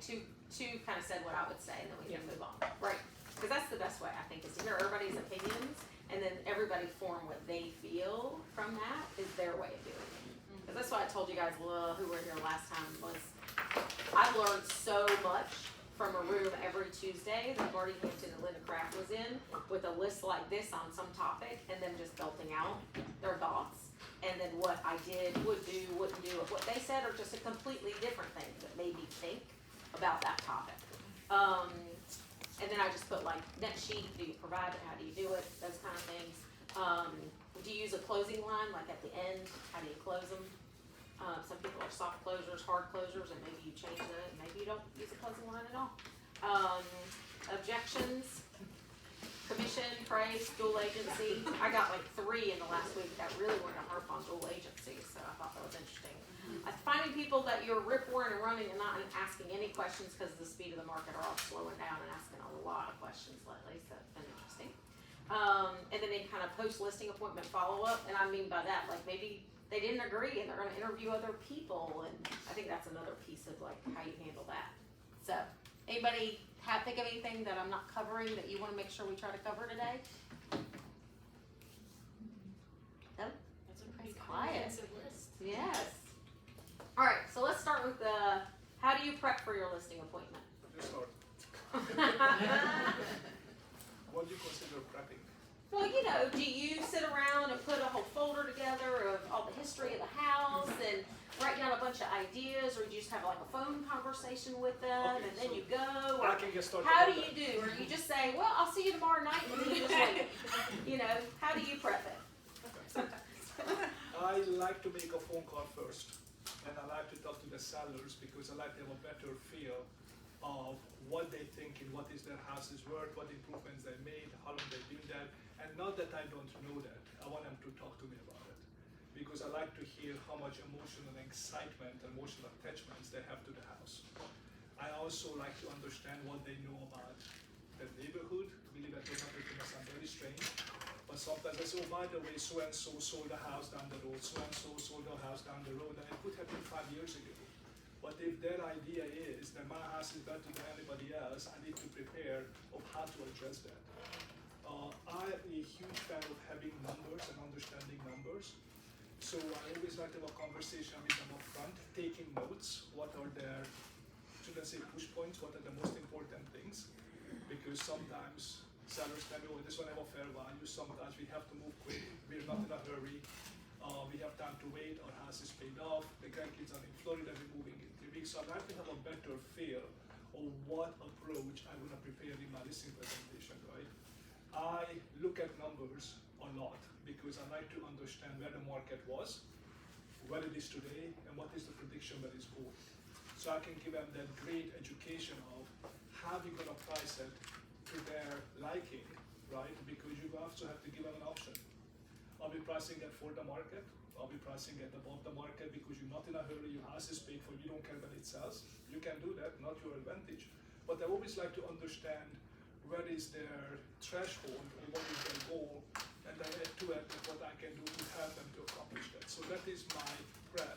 two kind of said what I would say, and then we can move on. Right. Because that's the best way, I think, is to hear everybody's opinions, and then everybody form what they feel from that is their way of doing it. Because that's why I told you guys, who were here last time, was I learned so much from a room every Tuesday that Marty Hampton and Linda Kraft was in, with a list like this on some topic, and then just belting out their thoughts, and then what I did, would do, wouldn't do, of what they said, or just a completely different thing that made me think about that topic. And then I just put like, next sheet, do you provide it, how do you do it, those kind of things. Do you use a closing line, like at the end, how do you close them? Some people are soft closers, hard closers, and maybe you change that, and maybe you don't use a closing line at all. Objections, commission, praise, dual agency. I got like 3 in the last week that really wanted to harp on dual agency, so I thought that was interesting. Finding people that you're rip-roaring and running and not asking any questions because of the speed of the market are all slowing down and asking a lot of questions lately, so that's been interesting. And then they kind of post-listing appointment follow-up, and I mean by that, like maybe they didn't agree and they're going to interview other people, and I think that's another piece of like how you handle that. So, anybody think of anything that I'm not covering that you want to make sure we try to cover today? No? That's a pretty comprehensive list. Yes. All right, so let's start with how do you prep for your listing appointment? What do you consider prepping? Well, do you sit around and put a whole folder together of all the history of the house and write down a bunch of ideas, or do you just have like a phone conversation with them and then you go? Or I can get started. how do you do? Or you just say, well, I'll see you tomorrow night, and then you just like, how do you prep it? I like to make a phone call first, and I like to talk to the sellers because I like to have a better feel of what they think and what is their house's worth, what improvements they made, how long they've been there. And not that I don't know that, I want them to talk to me about it. Because I like to hear how much emotional excitement, emotional attachments they have to the house. I also like to understand what they know about the neighborhood. Believe it or not, it may sound very strange. But sometimes I say, oh, by the way, so-and-so sold a house down the road, so-and-so sold a house down the road, and it could have been 5 years ago. But if their idea is that my house is better than anybody else, I need to prepare of how to address that. I'm a huge fan of having numbers and understanding numbers. So I always like to have a conversation with them up front, taking notes, what are their, shouldn't say push points, what are the most important things. Because sometimes sellers tell me, oh, this one have a fair value, sometimes we have to move quick, we're not in a hurry, we have time to wait, our house is paid off, the grandkids are in Florida, we're moving in 3 weeks. So I'd like to have a better feel of what approach I want to prepare in my listing presentation, right? I look at numbers a lot because I like to understand where the market was, where it is today, and what is the prediction where it's going. So I can give them that great education of how we're going to price it to their liking, right? Because you also have to give them an option. Are we pricing it for the market? Are we pricing it above the market because you're not in a hurry, your house is paid for, you don't care when it sells? You can do that, not your advantage. But I always like to understand where is their threshold and what is their goal, and then add to it what I can do to help them to accomplish that. So that is my prep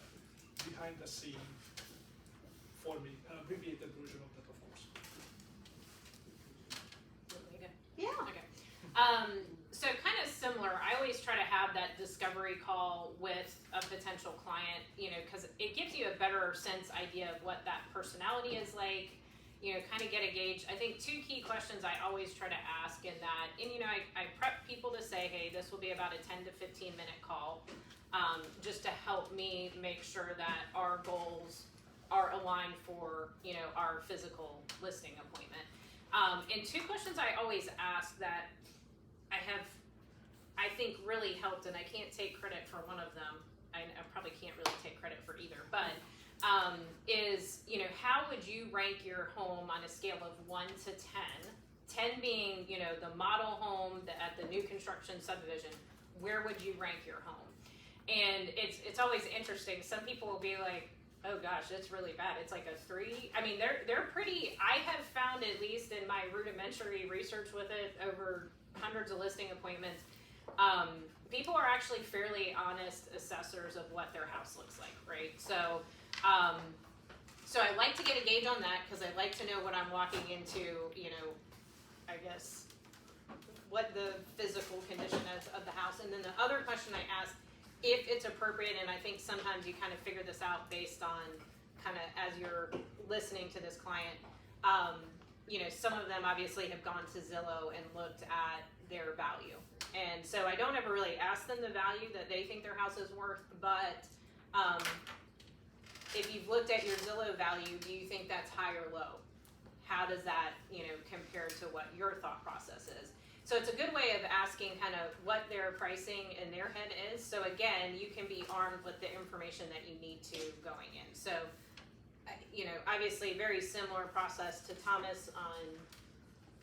behind the scene for me, an abbreviated version of that, of course. Yeah. Okay. So kind of similar, I always try to have that discovery call with a potential client, because it gives you a better sense idea of what that personality is like, kind of get a gauge. I think 2 key questions I always try to ask in that, and I prep people to say, hey, this will be about a 10 to 15 minute call, just to help me make sure that our goals are aligned for, our physical listing appointment. And 2 questions I always ask that I think really helped, and I can't take credit for one of them. I probably can't really take credit for either, but is, how would you rank your home on a scale of 1 to 10? 10 being, the model home at the new construction subdivision. Where would you rank your home? And it's always interesting. Some people will be like, oh gosh, that's really bad. It's like a 3. I mean, they're pretty. I have found, at least in my rudimentary research with it over hundreds of listing appointments, people are actually fairly honest assessors of what their house looks like, right? So So I like to get a gauge on that because I like to know what I'm walking into, you know, I guess, what the physical condition is of the house. And then the other question I ask, if it's appropriate, and I think sometimes you kind of figure this out based on kind of as you're listening to this client, you know, some of them obviously have gone to Zillow and looked at their value. And so I don't ever really ask them the value that they think their house is worth, but if you've looked at your Zillow value, do you think that's high or low? How does that, you know, compare to what your thought process is? So it's a good way of asking kind of what their pricing in their head is. So again, you can be armed with the information that you need to going in. So, you know, obviously very similar process to Thomas on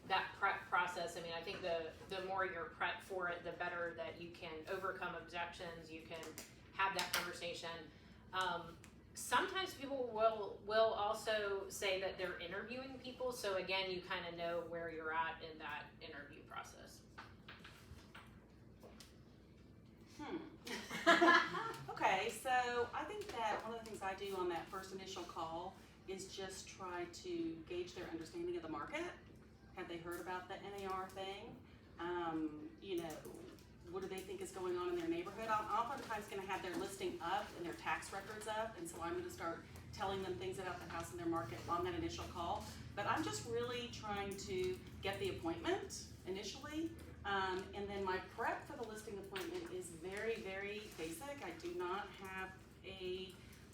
that prep process. I mean, I think the more you're prepped for it, the better that you can overcome objections, you can have that conversation. Sometimes people will also say that they're interviewing people, so again, you kind of know where you're at in that interview process. Okay, so I think that one of the things I do on that first initial call is just try to gauge their understanding of the market. Have they heard about the NAR thing? You know, what do they think is going on in their neighborhood? I'm oftentimes going to have their listing up and their tax records up, and so I'm going to start telling them things about the house in their market on that initial call. But I'm just really trying to get the appointment initially, and then my prep for the listing appointment is very, very basic. I do not have a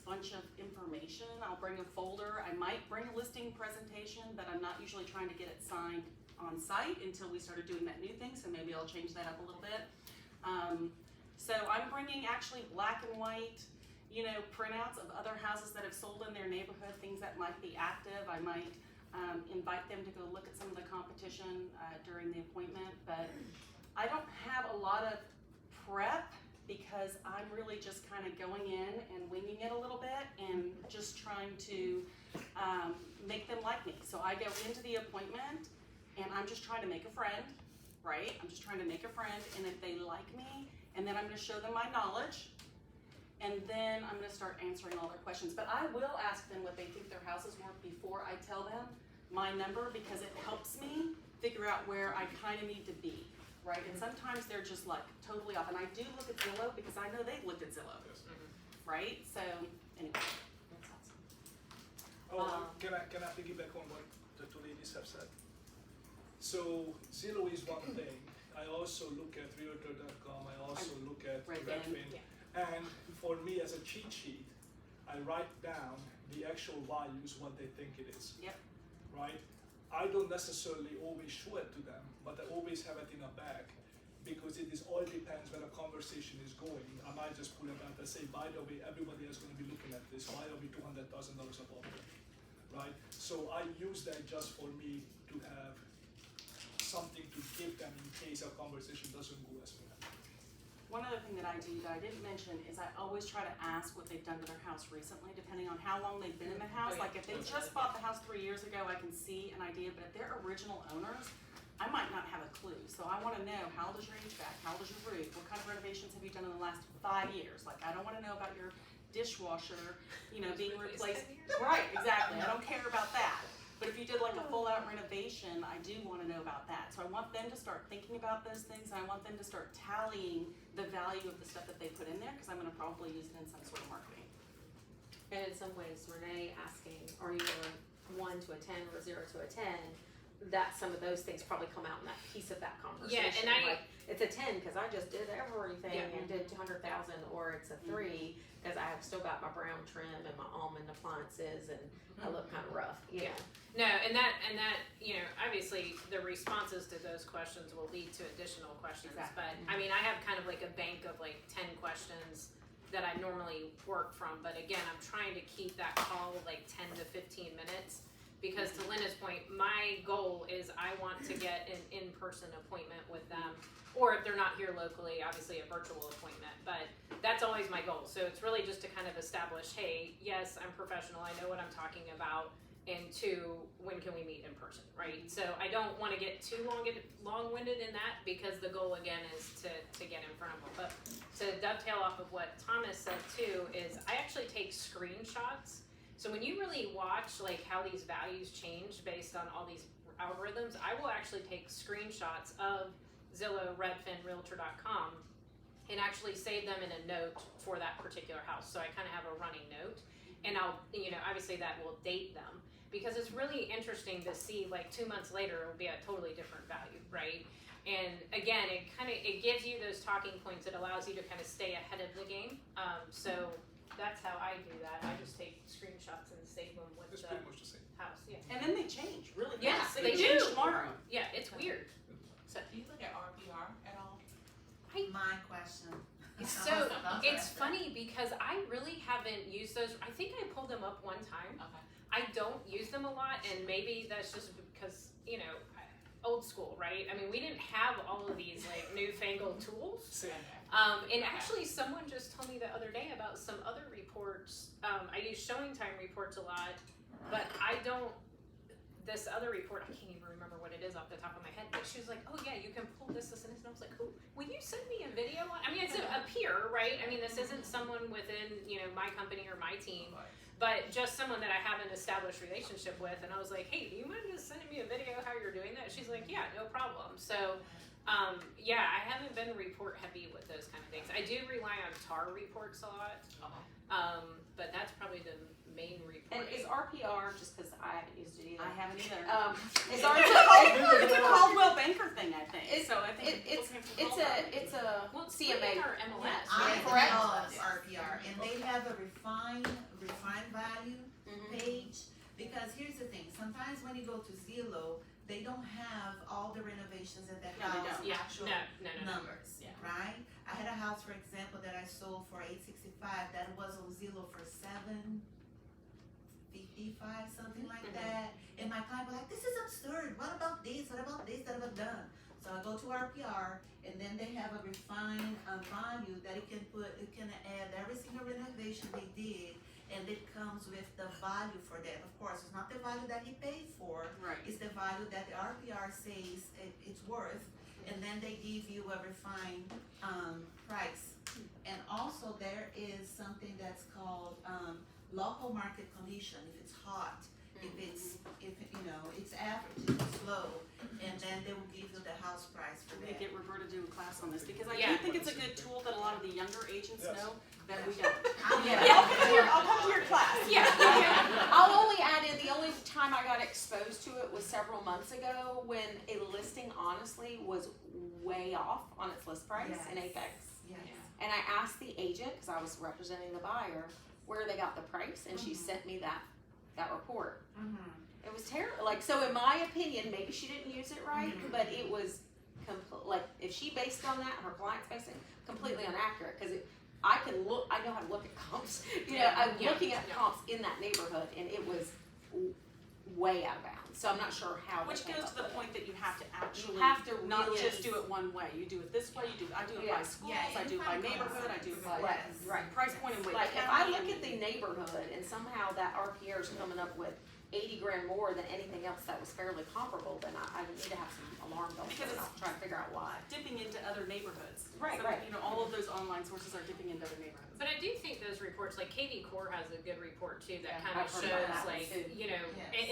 bunch of information. I'll bring a folder. I might bring a listing presentation, but I'm not usually trying to get it signed on site until we started doing that new thing, so maybe I'll change that up a little bit. So I'm bringing actually black and white, you know, printouts of other houses that have sold in their neighborhood, things that might be active. I might invite them to go look at some of the competition during the appointment, but I don't have a lot of prep because I'm really just kind of going in and winging it a little bit and just trying to make them like me. So I go into the appointment and I'm just trying to make a friend, right? I'm just trying to make a friend, and if they like me, and then I'm gonna show them my knowledge, and then I'm gonna start answering all their questions. But I will ask them what they think their house is worth before I tell them my number, because it helps me figure out where I kind of need to be, right? And sometimes they're just like totally off, and I do look at Zillow because I know they've looked at Zillow, right? So anyway, that's awesome. Can I piggyback on what the two ladies have said? So Zillow is one thing. I also look at Realtor.com. I also look at Redfin. Yeah. And for me, as a cheat sheet, I write down the actual values, what they think it is. Yep. Right? I don't necessarily always show it to them, but I always have it in a bag, because it is all depends where the conversation is going. I might just pull it out and say, by the way, everybody is going to be looking at this. Why are we $200,000 above them? Right? So I use that just for me to have something to give them in case our conversation doesn't go as planned. One other thing that I do that I didn't mention is I always try to ask what they've done to their house recently, depending on how long they've been in the house. Like if they just bought the house 3 years ago, I can see an idea, but if they're original owners, I might not have a clue. So I wanna know, how old is your HVAC? How old is your roof? What kind of renovations have you done in the last 5 years? Like I don't wanna know about your dishwasher, you know, being replaced. Right, exactly. I don't care about that. But if you did like a full out renovation, I do want to know about that. So I want them to start thinking about those things, and I want them to start tallying the value of the stuff that they put in there, because I'm going to probably use it in some sort of marketing. And in some ways, Renee asking, are you a 1 to a 10 or a 0 to a 10? That some of those things probably come out in that piece of that conversation. Yeah, and like, it's a 10 because I just did everything and did 200,000, or it's a 3 because I have still got my brown trim and my almond appliances and I look kind of rough. You know? No, and that, you know, obviously the responses to those questions will lead to additional questions. Exactly. But I mean, I have kind of like a bank of like 10 questions that I normally work from. But again, I'm trying to keep that call like 10 to 15 minutes. Because to Linda's point, my goal is I want to get an in-person appointment with them, or if they're not here locally, obviously a virtual appointment, but that's always my goal. So it's really just to kind of establish, hey, yes, I'm professional, I know what I'm talking about, and 2, when can we meet in person, right? So I don't want to get too long-winded in that, because the goal again is to get in front of them. But to dovetail off of what Thomas said too, is I actually take screenshots. So when you really watch like how these values change based on all these algorithms, I will actually take screenshots of Zillow, Redfin, Realtor.com and actually save them in a note for that particular house. So I kind of have a running note, and I'll, obviously that will date them, because it's really interesting to see like 2 months later, it'll be a totally different value, right? And again, it gives you those talking points. It allows you to kind of stay ahead of the game. So that's how I do that. I just take screenshots and save them with It's the pretty much the same. house. Yeah. And then they change really fast. Yes, They they can change do. tomorrow. Yeah, it's weird. So Do you look at RPR at all? My question. So it's funny because I really haven't used those. I think I pulled them up one time. Okay. I don't use them a lot, and maybe that's just because, old school, right? I mean, we didn't have all of these like newfangled tools. Same. And actually someone just told me the other day about some other reports. I use showing time reports a lot, but I don't, this other report, I can't even remember what it is off the top of my head, but she was like, oh yeah, you can pull this, and this, and I was like, oh, will you send me a video? I mean, it's a peer, right? I mean, this isn't someone within, my company or my team, but just someone that I have an established relationship with, and I was like, hey, do you mind just sending me a video how you're doing that? She's like, yeah, no problem. So, I haven't been report heavy with those kind of things. I do rely on TAR reports a lot, but that's probably the main report. And is RPR, just because I haven't used it either. I haven't either. Is It's a Caldwell Banker thing, I think. So I think it's a Well, it's CMA. our MLS, I right? Correct. love RPR, and they have a refined value page, because here's the thing, sometimes when you go to Zillow, they don't have all the renovations at the No, they house, don't. Yeah, actual no. numbers, Yeah. right? I had a house, for example, that I sold for $865, that was on Zillow for $755, something like that, and my client was like, this is absurd, what about this, what about this, that I've done? So I go to RPR, and then they have a refined value that it can add every single renovation they did, and it comes with the value for that. Of course, it's not the value that he paid for, Right. it's the value that the RPR says it's worth, and then they give you a refined price. And also there is something that's called local market condition, if it's hot, if it's average, if it's low, and then they will give you the house price for we that. get Roberta to do a class on this, because I Yeah. do think it's a good tool that a lot of the younger agents Yes. know that we don't. Yeah. I'll come to your class. Yeah. I'll only add in, the only time I got exposed to it was several months ago when a listing honestly was way off on its list price in Yes. Apex. Yes. And I asked the agent, because I was representing the buyer, where they got the price, and she sent me that report. It was terrible. Like, so in my opinion, maybe she didn't use it right, but it was like, if she based on that, her client's basing, completely inaccurate, because I know how to look at comps. I'm looking at comps in that neighborhood, and it was way out of bounds. So I'm not sure how. Which they came goes up to the with point that you have to actually have to not really- just do it one way. You do it this way. I do it by schools. Yeah, I do it by and neighborhood. I do it by Right, right. price point and weight. Like, if I look at the neighborhood and somehow that RPR is coming up with 80 grand more than anything else that was fairly comparable, then I need to have some alarm bells Because going it's- off, trying to figure out why. dipping into other neighborhoods. Right, So, right. all of those online sources are dipping into other neighborhoods. But I do think those reports, like KV Core has a good report too that Yeah, kind of I've heard about shows that one like, too.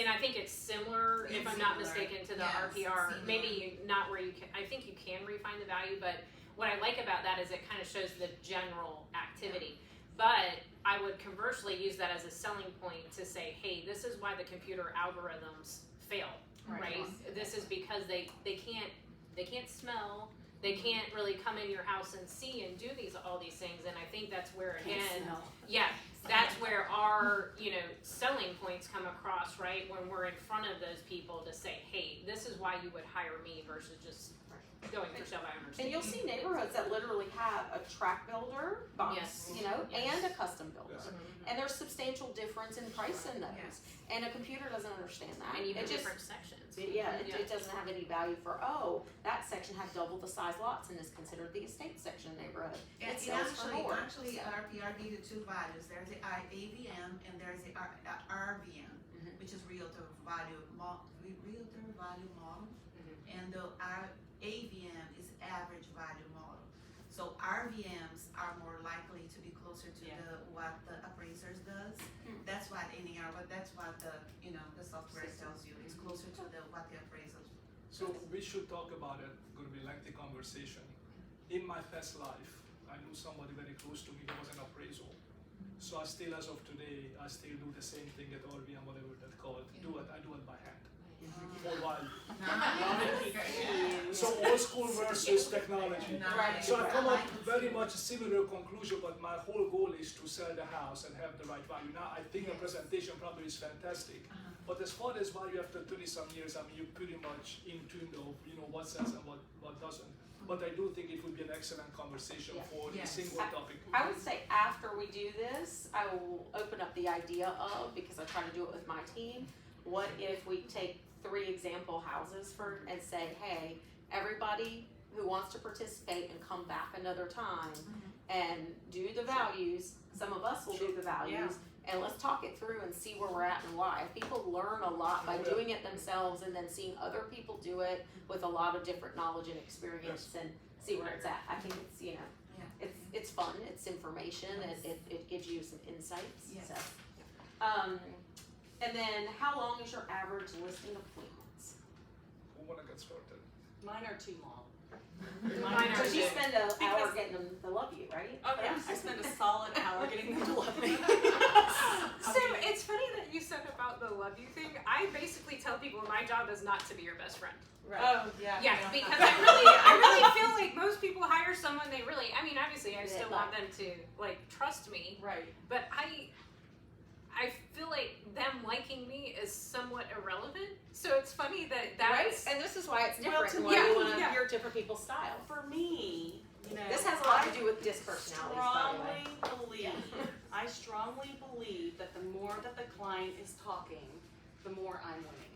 and I think it's similar, if It's I'm not similar. mistaken, to the Yes, RPR. similar. Maybe not where you can, I think you can refine the value, but what I like about that is it kind of shows the general activity. But I would conversely use that as a selling point to say, hey, this is why the computer algorithms fail, right? This is because they can't smell, they can't really come in your house and see and do all these things, and I think that's where again, that's where our selling points come across, right? When we're in front of those people to say, hey, this is why you would hire me versus just going for sale by owners. And you'll see neighborhoods that literally have a track builder box, Yes. and a custom builder. Yes. And there's substantial difference in price in those. Yes. And a computer doesn't understand that. And even It just- different sections. It doesn't have any value for, that section had double the size lots and is considered the estate section neighborhood. And It sells for more. Actually, RPR gives you two values. There's the AVM and there's the RVM, which is Realtor Value Model. And the AVM is Average Value Model. So RVMs are more likely to be closer to what the appraisers does. that's why the NER, but that's what the, the software tells you, it's closer to what the appraisal. So we should talk about it, gonna be a lengthy conversation. In my past life, I knew somebody very close to me who was an appraisal. So I still, as of today, I still do the same thing at RVM, whatever that's called. I do it by hand. For a while. So old school versus technology. Right. So I come up with very much a similar conclusion, but my whole goal is to sell the house and have the right value. Now I think the presentation probably is fantastic, but as far as value after 30 some years, I mean, you're pretty much in tune of what sells and what doesn't. But I do think it would be an excellent conversation for a single topic. I would say after we do this, I will open up the idea of, because I try to do it with my team, what if we take 3 example houses and say, hey, everybody who wants to participate and come back another time and do the values, some of us will do the values, and let's talk it through and see where we're at and why. People learn a lot by doing it themselves and then seeing other people do it with a lot of different knowledge and experience and see where it's at. I think it's, it's fun, it's information, and it gives you some insights. Yes. So. And then how long is your average listing appointments? Who wanna get started? Mine are too long. Mine So are you too. spend an hour getting them to love you, right? Oh yeah, I spend a solid hour getting them to love me. So it's funny that you said about the love you thing. I basically tell people my job is not to be your best friend. Right. Oh yeah. Yeah, because I really feel like most people hire someone they really, I mean, obviously I still want them to like trust me, Right. but I feel like them liking me is somewhat irrelevant. So it's funny that that's And this is why it's Well, different. to and me, why you want to yeah. hear different people's style. For me, This has a lot to do with disc personalities, by the way. I strongly believe that the more that the client is talking, the more I'm winning.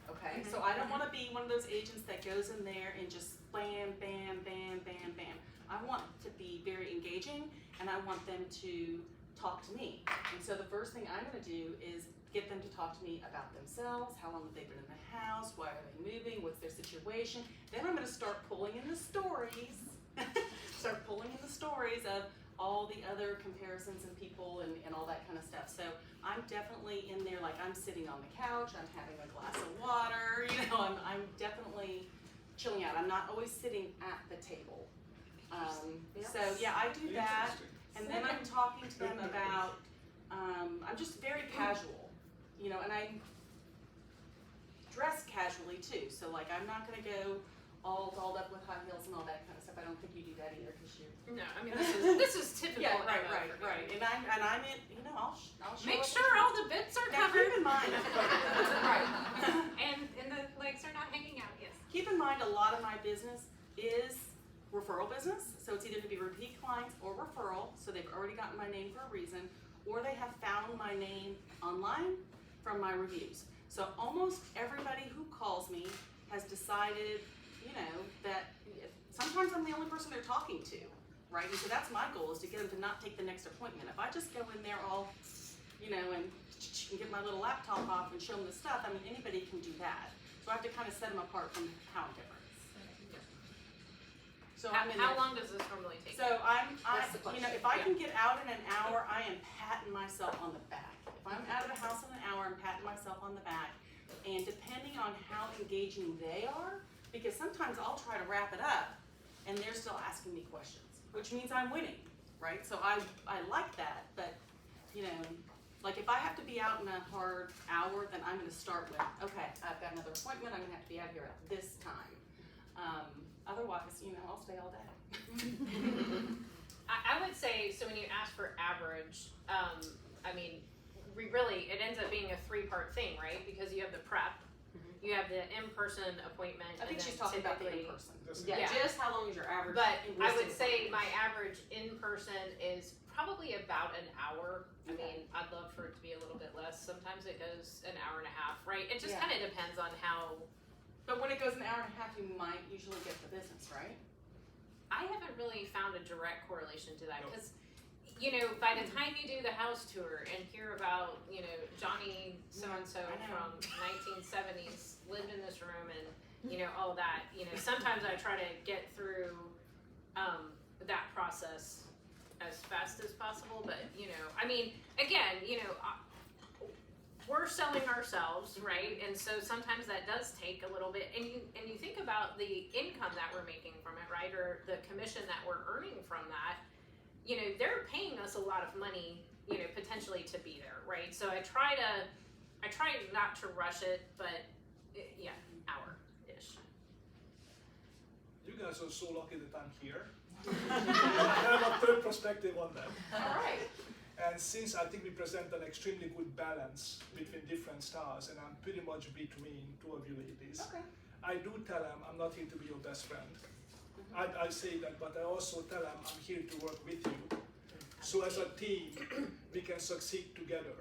Okay, so I don't want to be one of those agents that goes in there and just bam, bam, bam, bam, bam. I want to be very engaging, and I want them to talk to me. And so the first thing I'm going to do is get them to talk to me about themselves, how long have they been in the house, why are they moving, what's their situation. Then I'm going to start pulling in the stories, of all the other comparisons and people and all that kind of stuff. So I'm definitely in there, like I'm sitting on the couch, I'm having a glass of water, I'm definitely chilling out. I'm not always sitting at the table. So yeah, I do that. Interesting. And then I'm talking to them about, I'm just very casual, and I dress casually too. So like, I'm not gonna go all dolled up with high heels and all that kind of stuff. I don't think you do that either, because you. no, I mean this is typical. Yeah, MO right. for me. And I'm in, I'll show Make up sure all the bits are Now, covered. keep in mind, right. and the legs are not hanging out. Yes. Keep in mind, a lot of my business is referral business, so it's either to be repeat clients or referral, so they've already gotten my name for a reason, or they have found my name online from my reviews. So almost everybody who calls me has decided, that sometimes I'm the only person they're talking to, right? And so that's my goal, is to get them to not take the next appointment. If I just go in there all, and get my little laptop off and show them the stuff, I mean, anybody can do that. So I have to kind of set them apart from how I'm different. So I'm in How there. long does this normally take? So That's the question. if I can get out in an hour, I am patting myself on the back. If I'm out of the house in an hour, I'm patting myself on the back. And depending on how engaging they are, because sometimes I'll try to wrap it up and they're still asking me questions, which means I'm winning, right? So I like that, but like if I have to be out in a hard hour, then I'm gonna start with, okay, I've got another appointment, I'm gonna have to be out here at this time. Otherwise, I'll stay all day. I would say, so when you ask for average, I mean, it ends up being a 3-part thing, right? Because you have the prep, you have the in-person appointment, I think and she's then talking about the typically- in-person. Yeah, Yeah. just how long is your average? But I would listing say my average in-person is probably about an hour. I mean, I'd love for it to be a little bit less. Sometimes it goes an hour and a half, right? It just Yeah. kind of depends on how. But when it goes an hour and a half, you might usually get the business, right? I haven't really found a direct correlation to that No. because, by the time you do the house tour and hear about, Johnny so-and-so I know. from 1970s lived in this room and, all that, sometimes I try to get through that process as fast as possible. But, I mean, again, we're selling ourselves, right? And so sometimes that does take a little bit, and you think about the income that we're making from it, right? Or the commission that we're earning from that. You know, they're paying us a lot of money, you know, potentially to be there, right? So I try not to rush it, but yeah, hour-ish. You guys are so lucky that I'm here. I have a third perspective on that. All right. And since I think we present an extremely good balance between different styles, and I'm pretty much between two of you ladies, Okay. I do tell them I'm not here to be your best friend. I say that, but I also tell them I'm here to work with you. So as a team, we can succeed together.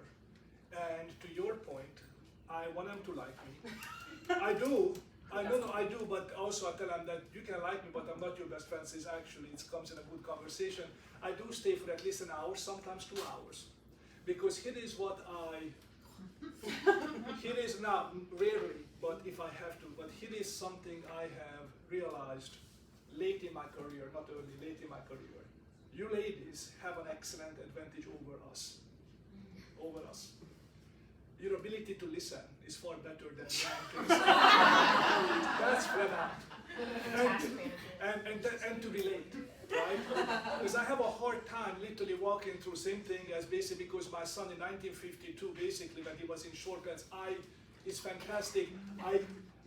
And to your point, I want them to like me. I do. I do, but also I tell them that you can like me, but I'm not your best friend. It's actually, it comes in a good conversation. I do stay for at least an hour, sometimes 2 hours. Because here is what here is now, rarely, but if I have to, but here is something I have realized late in my career, not early, late in my career. You ladies have an excellent advantage over us. Over us. Your ability to listen is far better than mine to listen. That's flat out. And to relate, right? Because I have a hard time literally walking through same thing as basically because my son in 1952, basically when he was in short pants, it's fantastic.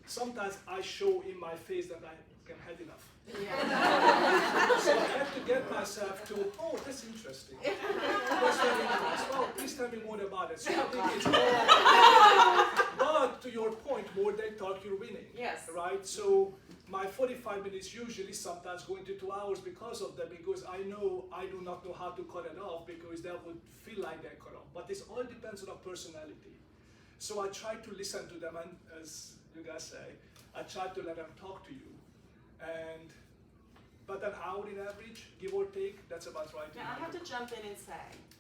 Sometimes I show in my face that I can had enough. Yeah. So I had to get myself to, oh, that's interesting. That's very interesting. Well, please tell me more about it. So I think it's more, but to your point, more they talk, you're winning. Yes. Right? So my 45 minutes usually sometimes go into 2 hours because of that, because I know I do not know how to cut it off because that would feel like they're cut off. But this all depends on our personality. So I try to listen to them, and as you guys say, I try to let them talk to you. But an hour in average, give or take, that's about right. Now, I have to jump in and say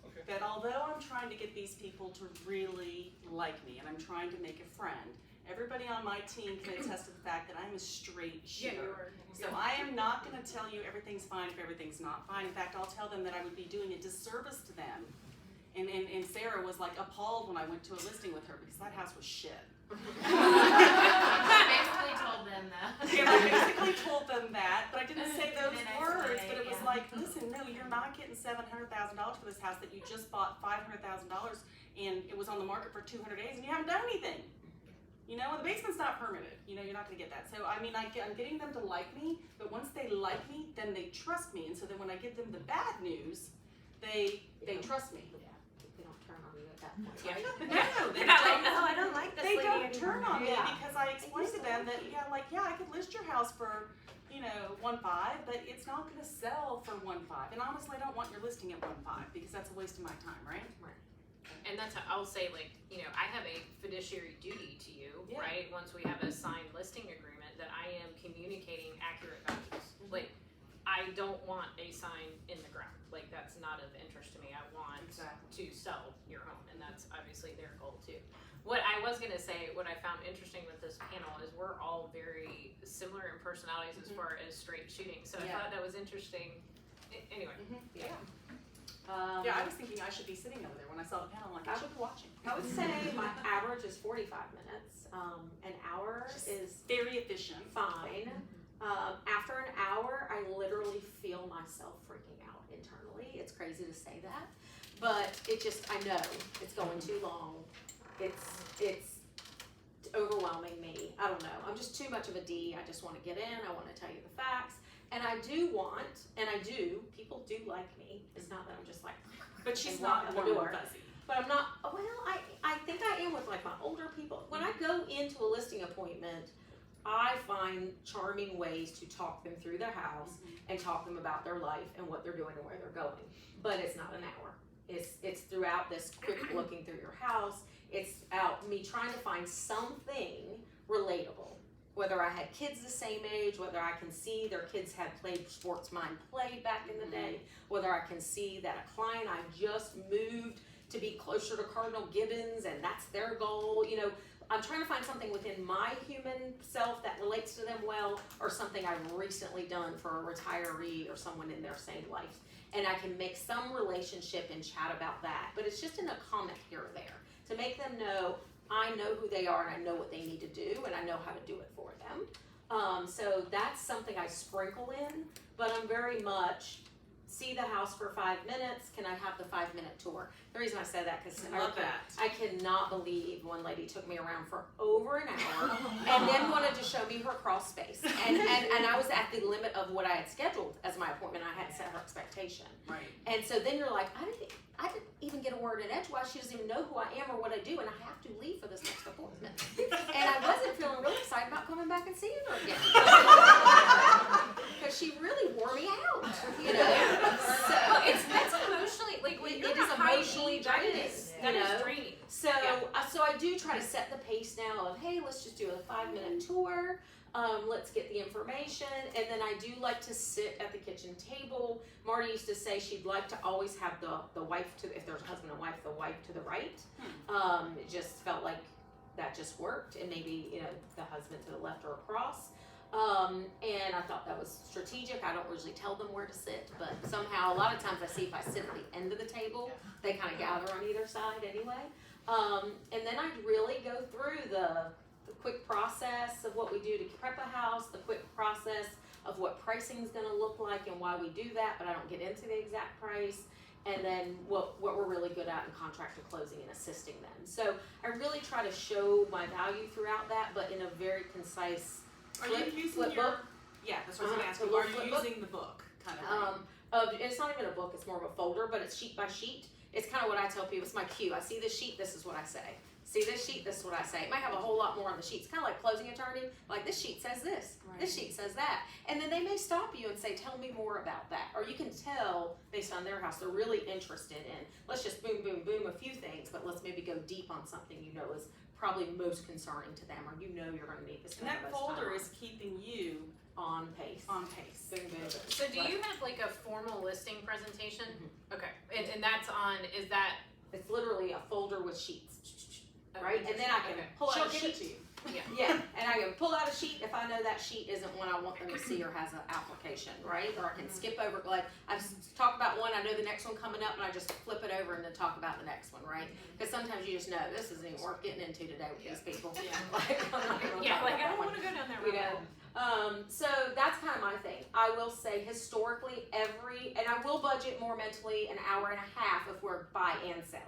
Okay. that although I'm trying to get these people to really like me and I'm trying to make a friend, everybody on my team can attest to the fact that I'm a straight shooter. So I am not going to tell you everything's fine if everything's not fine. In fact, I'll tell them that I would be doing a disservice to them. And Sarah was like appalled when I went to a listing with her because that house was shit. Basically told them that. Yeah, I basically told them that, but I didn't say those In a nice words. way, But it was yeah. like, listen, no, you're not getting $700,000 for this house that you just bought $500,000 and it was on the market for 200 days and you haven't done anything. You know, and the basement's not permitted. You know, you're not going to get that. So, I mean, I'm getting them to like me, but once they like me, then they trust me. And so then when I give them the bad news, they trust me. They don't turn on you at that point, Yeah. right? No, they They're not like, don't. oh, I don't like this They lady don't anymore. turn on me Yeah. because I explained to them that, I could list your house for, 1.5, but it's not going to sell for 1.5. And honestly, I don't want your listing at 1.5 because that's a waste of my time, right? And that's how I'll say, like, I have a fiduciary duty to you, Yeah. right? Once we have a signed listing agreement, that I am communicating accurate values. Like, I don't want a sign in the ground. Like, that's not of interest to me. I want to sell your home, and that's obviously their goal too. What I was gonna say, what I found interesting with this panel is we're all very similar in personalities as far as straight shooting. So I Yeah. thought that was interesting. Anyway, Yeah, I was thinking I should be sitting over there when I saw the panel. I'm like, I should be watching. I would say my average is 45 minutes. An hour is Very efficient. fine. After an hour, I literally feel myself freaking out internally. It's crazy to say that, but I know it's going too long. It's overwhelming me. I don't know. I'm just too much of a D. I just want to get in. I want to tell you the facts. And people do like me. It's not that I'm just like, But she's And not walk out the warm door. and fuzzy. but I'm not, I think I am with like my older people. When I go into a listing appointment, I find charming ways to talk them through their house and talk them about their life and what they're doing and where they're going. But it's not an hour. It's throughout this quick looking through your house. It's out me trying to find something relatable. Whether I had kids the same age, whether I can see their kids had played sports mind play back in the day, whether I can see that a client I just moved to be closer to Cardinal Gibbons and that's their goal. I'm trying to find something within my human self that relates to them well, or something I've recently done for a retiree or someone in their same life. And I can make some relationship and chat about that, but it's just in a comment here or there. to make them know I know who they are and I know what they need to do and I know how to do it for them. So that's something I sprinkle in, but I'm very much see the house for 5 minutes. Can I have the 5-minute tour? The reason I say that because I cannot believe one lady took me around for over an hour and then wanted to show me her crawl space. And I was at the limit of what I had scheduled as my appointment. I hadn't set her expectation. Right. And so then you're like, I didn't even get a word in edgewise. She doesn't even know who I am or what I do, and I have to leave for this next appointment. And I wasn't feeling really excited about coming back and seeing her again. Because she really wore me out, you know. So That's emotionally, like, when you're it is a high emotionally need, draining. that you is know? draining. So, so I do try to set the pace now of, hey, let's just do a 5-minute tour. Let's get the information, and then I do like to sit at the kitchen table. Marty used to say she'd like to always have the wife to, if there's a husband and wife, the wife to the right. It just felt like that just worked, and maybe, you know, the husband to the left or across. And I thought that was strategic. I don't usually tell them where to sit, but somehow a lot of times I see if I sit at the end of the table, they kind of gather on either side anyway. And then I'd really go through the quick process of what we do to prep a house, the quick process of what pricing is going to look like and why we do that, but I don't get into the exact price. And then what we're really good at in contractor closing and assisting them. So I really try to show my value throughout that, but in a very concise Are you using flip your? book. Yeah, that's what I was Uh-huh, gonna ask you. the Are little you flip book? using the book kind of thing? It's not even a book, it's more of a folder, but it's sheet by sheet. It's kind of what I tell people, it's my cue. I see this sheet, this is what I say. See this sheet, this is what I say. It might have a whole lot more on the sheet. It's kind of like closing attorney. Like, this sheet says this, this sheet says that. And then they may stop you and say, tell me more about that. Or you can tell, based on their house, they're really interested in, let's just boom, boom, boom, a few things, but let's maybe go deep on something you know is probably most concerning to them, or you know you're going to need this. And that folder is keeping you on pace. on pace. Boom, boom, boom. So do you have like a formal listing presentation? Okay, and that's on, is that? It's literally a folder with sheets. Right, and then I can pull She'll out a give sheet. it to you. Yeah, and I can pull out a sheet if I know that sheet isn't one I want them to see or has an application, right? Or I can skip over, like I've talked about one, I know the next one coming up, and I just flip it over and then talk about the next one, right? Because sometimes you just know this isn't even worth getting into today with these people. Like, I'm not gonna Yeah, talk like I about don't that want to go down that You rabbit know, hole. so that's kind of my thing. I will say historically and I will budget more mentally an hour and a half if we're buy and sell.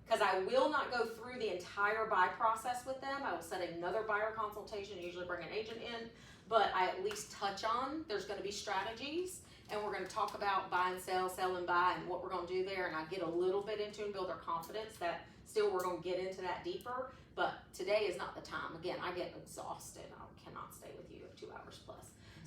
Because I will not go through the entire buy process with them. I will set another buyer consultation, usually bring an agent in, but I at least touch on, there's gonna be strategies, and we're gonna talk about buy and sell, sell and buy, and what we're gonna do there, and I get a little bit into and build their confidence that still we're gonna get into that deeper, but today is not the time. Again, I get exhausted. I cannot stay with you 2 hours plus.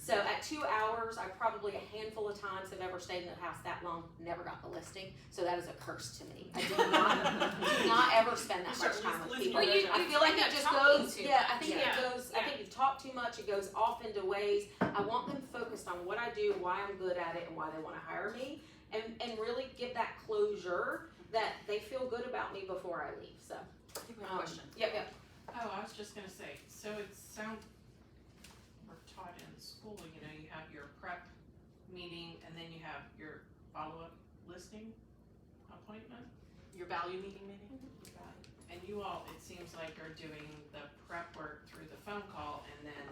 So at 2 hours, I probably a handful of times have ever stayed in the house that long, never got the listing. So that is a curse to me. I do not ever spend that much time with people. Well, I feel like end it up just talking goes, too I much. think it goes, I think you talk too much, it goes off into ways. I want them focused on what I do, why I'm good at it, and why they want to hire me. And really give that closure that they feel good about me before I leave, so. I think we have a question. Yep. Oh, I was just gonna say, so it sounds, we're taught in school, you know, you have your prep meeting and then you have your follow-up listing appointment. Your value meeting maybe? And you all, it seems like are doing the prep work through the phone call and then,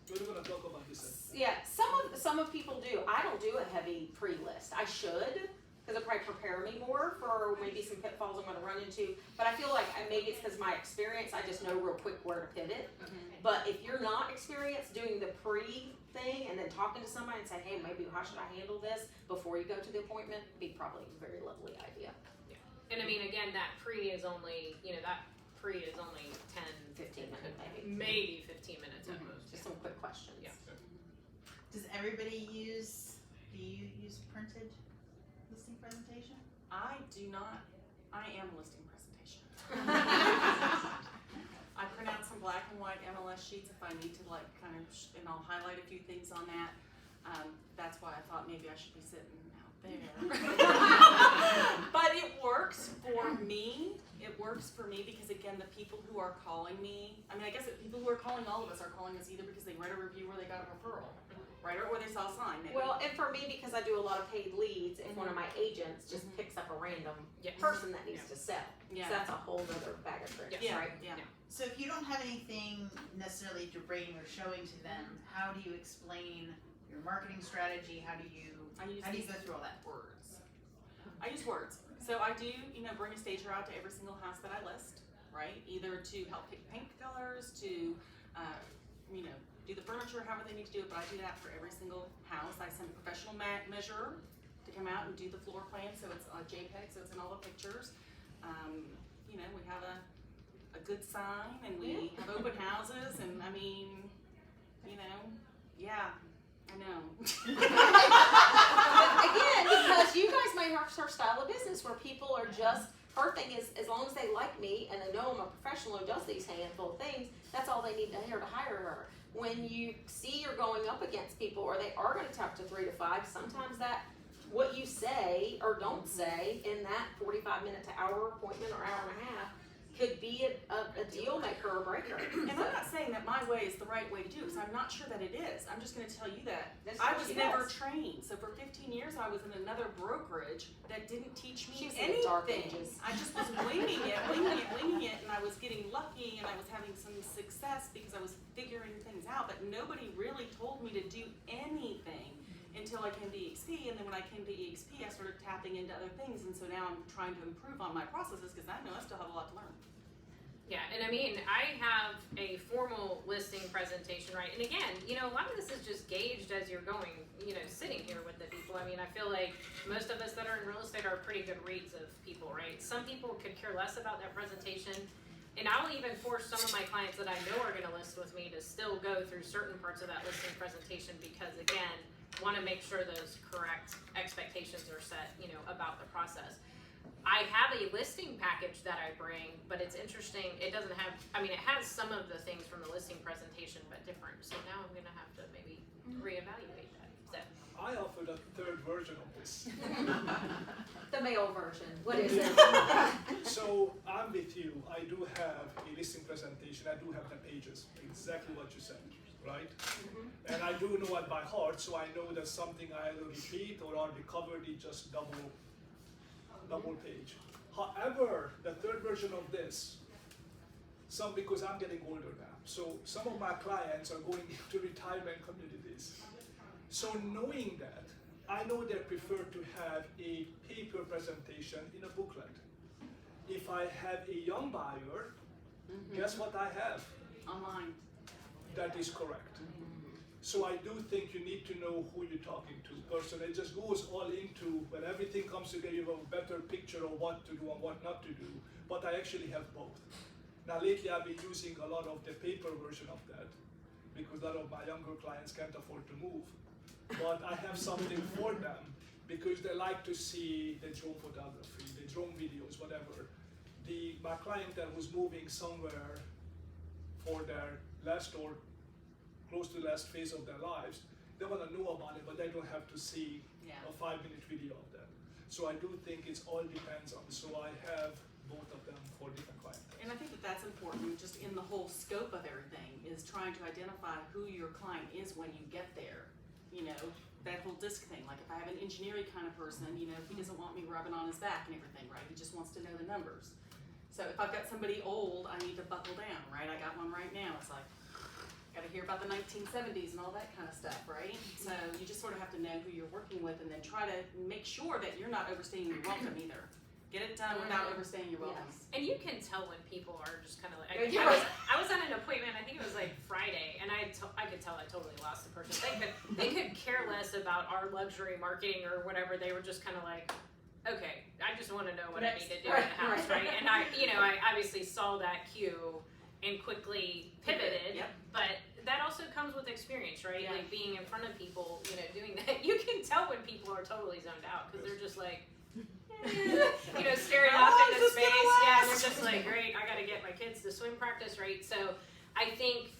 We're gonna talk about this. Yeah, some of people do. I don't do a heavy pre-list. I should, because it probably prepare me more for maybe some pitfalls I'm gonna run into. But I feel like maybe it's because my experience, I just know real quick where to pivot. But if you're not experienced doing the pre-thing and then talking to somebody and say, hey, maybe how should I handle this before you go to the appointment, be probably a very lovely idea. And I mean, again, that pre is only, you know, 10, 15 minutes maybe. maybe 15 minutes at most. Just some quick questions. Yeah. Does everybody do you use printed listing presentation? I do not. I am listing presentation. I print out some black and white MLS sheets if I need to, like, kind of, and I'll highlight a few things on that. That's why I thought maybe I should be sitting out there. But it works for me. It works for me because, again, the people who are calling me, I mean, I guess the people who are calling all of us are calling us either because they read a review or they got a referral, right? Or they saw a sign maybe. Well, and for me, because I do a lot of paid leads, if one of my agents just picks up a random person that needs to sell, so that's a whole other bag of tricks, right? Yeah. So if you don't have anything necessarily to bring or showing to them, how do you explain your marketing strategy? How do you go through all that? Words. I use words. So I do, bring a stager out to every single house that I list, right? Either to help pick paint colors, to, do the furniture, however they need to do it, but I do that for every single house. I send a professional measurer to come out and do the floor plan, so it's a JPEG, so it's in all the pictures. We have a good sign, and we have open houses, and I mean, yeah, I know. Again, because you guys may have her style of business where people are just, her thing is, as long as they like me and they know I'm a professional who does these handful of things, that's all they need to hear to hire her. When you see you're going up against people, or they are going to talk to 3 to 5, sometimes that what you say or don't say in that 45-minute to hour appointment or hour and a half could be a deal maker or breaker. And I'm not saying that my way is the right way to do it, because I'm not sure that it is. I'm just going to tell you that That's I what was she never does. trained. So for 15 years, I was in another brokerage that didn't teach me She was in the dark anything. ages. I just was winging it, and I was getting lucky, and I was having some success because I was figuring things out. But nobody really told me to do anything until I came to EXP, and then when I came to EXP, I started tapping into other things, and so now I'm trying to improve on my processes because I know I still have a lot to learn. Yeah, and I mean, I have a formal listing presentation, right? And again, a lot of this is just gauged as you're going, sitting here with the people. I mean, I feel like most of us that are in real estate are pretty good reads of people, right? Some people could care less about that presentation, and I will even force some of my clients that I know are gonna list with me to still go through certain parts of that listing presentation because, again, wanna make sure those correct expectations are set, about the process. I have a listing package that I bring, but it's interesting. It doesn't have, it has some of the things from the listing presentation, but different. So now I'm gonna have to maybe reevaluate that. So I offered a third version of this. The male version. What is it? So I'm with you. I do have a listing presentation. I do have the pages, exactly what you said, right? And I do know it by heart, so I know that something I either repeat or already covered, it just double page. However, the third version of this, because I'm getting older now, so some of my clients are going into retirement communities. So knowing that, I know they prefer to have a paper presentation in a booklet. If I have a young buyer, guess what I have? Online. That is correct. So I do think you need to know who you're talking to. Person, it just goes all into when everything comes together, you have a better picture of what to do and what not to do. But I actually have both. Now lately I've been using a lot of the paper version of that because a lot of my younger clients can't afford to move. But I have something for them because they like to see the drone photography, the drone videos, whatever. My client that was moving somewhere for their last or close to the last phase of their lives, they want to know about it, but they don't have to see a 5-minute video of that. So I do think it all depends on. So I have both of them for different clients. And I think that that's important, just in the whole scope of everything, is trying to identify who your client is when you get there. That whole disc thing. Like if I have an engineering kind of person, he doesn't want me rubbing on his back and everything, right? He just wants to know the numbers. So if I've got somebody old, I need to buckle down, right? I got one right now. It's like, gotta hear about the 1970s and all that kind of stuff, right? So you just sort of have to know who you're working with and then try to make sure that you're not overstaying your welcome either. Get it done without overstaying your welcome. Yes. And you can tell when people are just kind of like, You're I was at an appointment, I think it was like Friday, and I could tell I totally lost the person. They could care less about our luxury marketing or whatever. They were just kind of like, okay, I just want to know what I need to do in the house, right? And I obviously saw that cue and quickly pivoted, but that also comes with experience, right? Like being in front of people, doing that. You can tell when people are totally zoned out because they're just like, staring off into space. Yeah, and they're just like, great, I gotta get my kids to swim practice, right? So I think,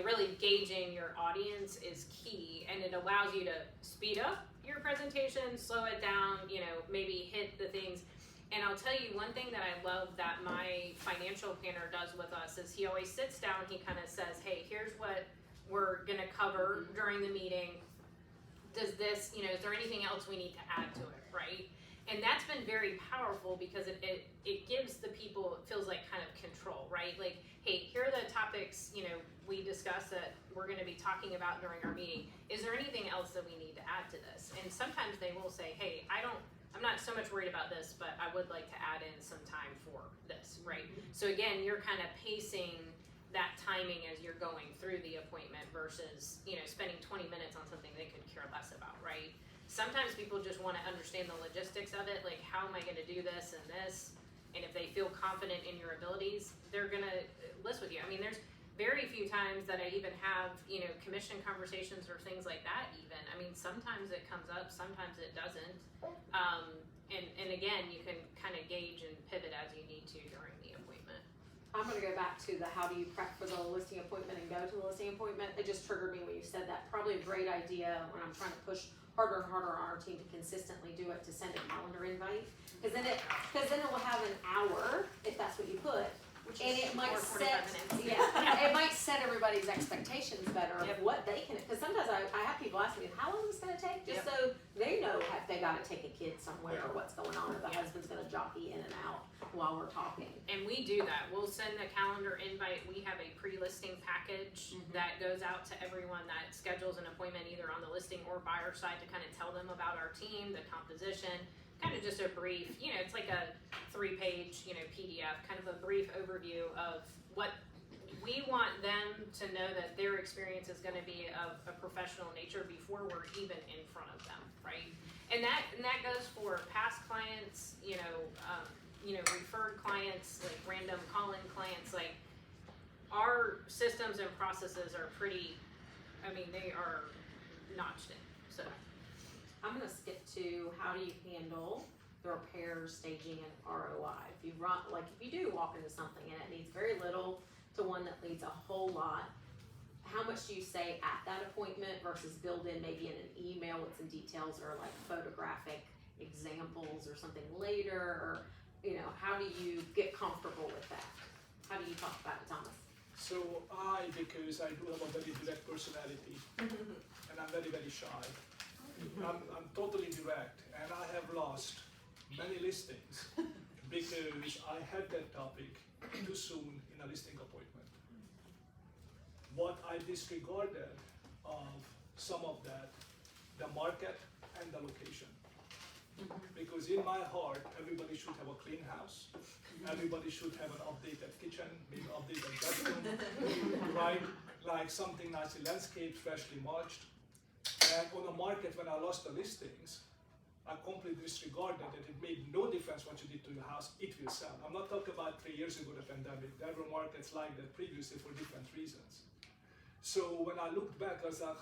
really gauging your audience is key, and it allows you to speed up your presentation, slow it down, maybe hit the things. And I'll tell you one thing that I love that my financial planner does with us is he always sits down, he kind of says, hey, here's what we're gonna cover during the meeting. does this, you know, is there anything else we need to add to it, right? And that's been very powerful because it gives the people, it feels like kind of control, right? Like, hey, here are the topics, you know, we discussed that we're gonna be talking about during our meeting. Is there anything else that we need to add to this? And sometimes they will say, hey, I'm not so much worried about this, but I would like to add in some time for this, right? So again, you're kind of pacing that timing as you're going through the appointment versus, you know, spending 20 minutes on something they could care less about, right? Sometimes people just want to understand the logistics of it, like how am I going to do this and this, and if they feel confident in your abilities, they're going to list with you. I mean, there's very few times that I even have, you know, commission conversations or things like that even. I mean, sometimes it comes up, sometimes it doesn't. And again, you can kind of gauge and pivot as you need to during the appointment. I'm gonna go back to the how do you prep for the listing appointment and go to the listing appointment. It just triggered me when you said that. Probably a great idea when I'm trying to push harder and harder on our team to consistently do it, to send a calendar invite. Cause then it will have an hour, if that's what you put. And it might Or 45 minutes. it might set everybody's expectations better of what they can, cause sometimes I have people ask me, how long is this gonna take? Just so they know if they gotta take a kid somewhere or what's going on, or the husband's gonna jockey in and out while we're talking. And we do that. We'll send a calendar invite. We have a pre-listing package that goes out to everyone that schedules an appointment either on the listing or buyer side to kind of tell them about our team, the composition, kind of just a brief, you know, it's like a 3-page, you know, PDF, kind of a brief overview of what we want them to know, that their experience is going to be of a professional nature before we're even in front of them, right? And that goes for past clients, you know, referred clients, like random call-in clients. Like, our systems and processes are pretty, I mean, they are notched in, so. I'm gonna skip to how do you handle the repairs, staging, and ROI. If you do walk into something and it needs very little to one that needs a whole lot, how much do you say at that appointment versus build in maybe in an email with some details or like photographic examples or something later, or, you know, how do you get comfortable with that? How do you talk about it, Thomas? So because I do have a very direct personality, and I'm very, very shy. I'm totally direct, and I have lost many listings because I had that topic too soon in a listing appointment. What I disregarded of some of that, the market and the location. Because in my heart, everybody should have a clean house. Everybody should have an updated kitchen, maybe updated bedroom, right? Like something nicely landscaped, freshly mulched. And on the market, when I lost the listings, I completely disregarded that it made no difference what you did to your house, it will sell. I'm not talking about 3 years ago, the pandemic. There were markets like that previously for different reasons. So when I looked back, I was like,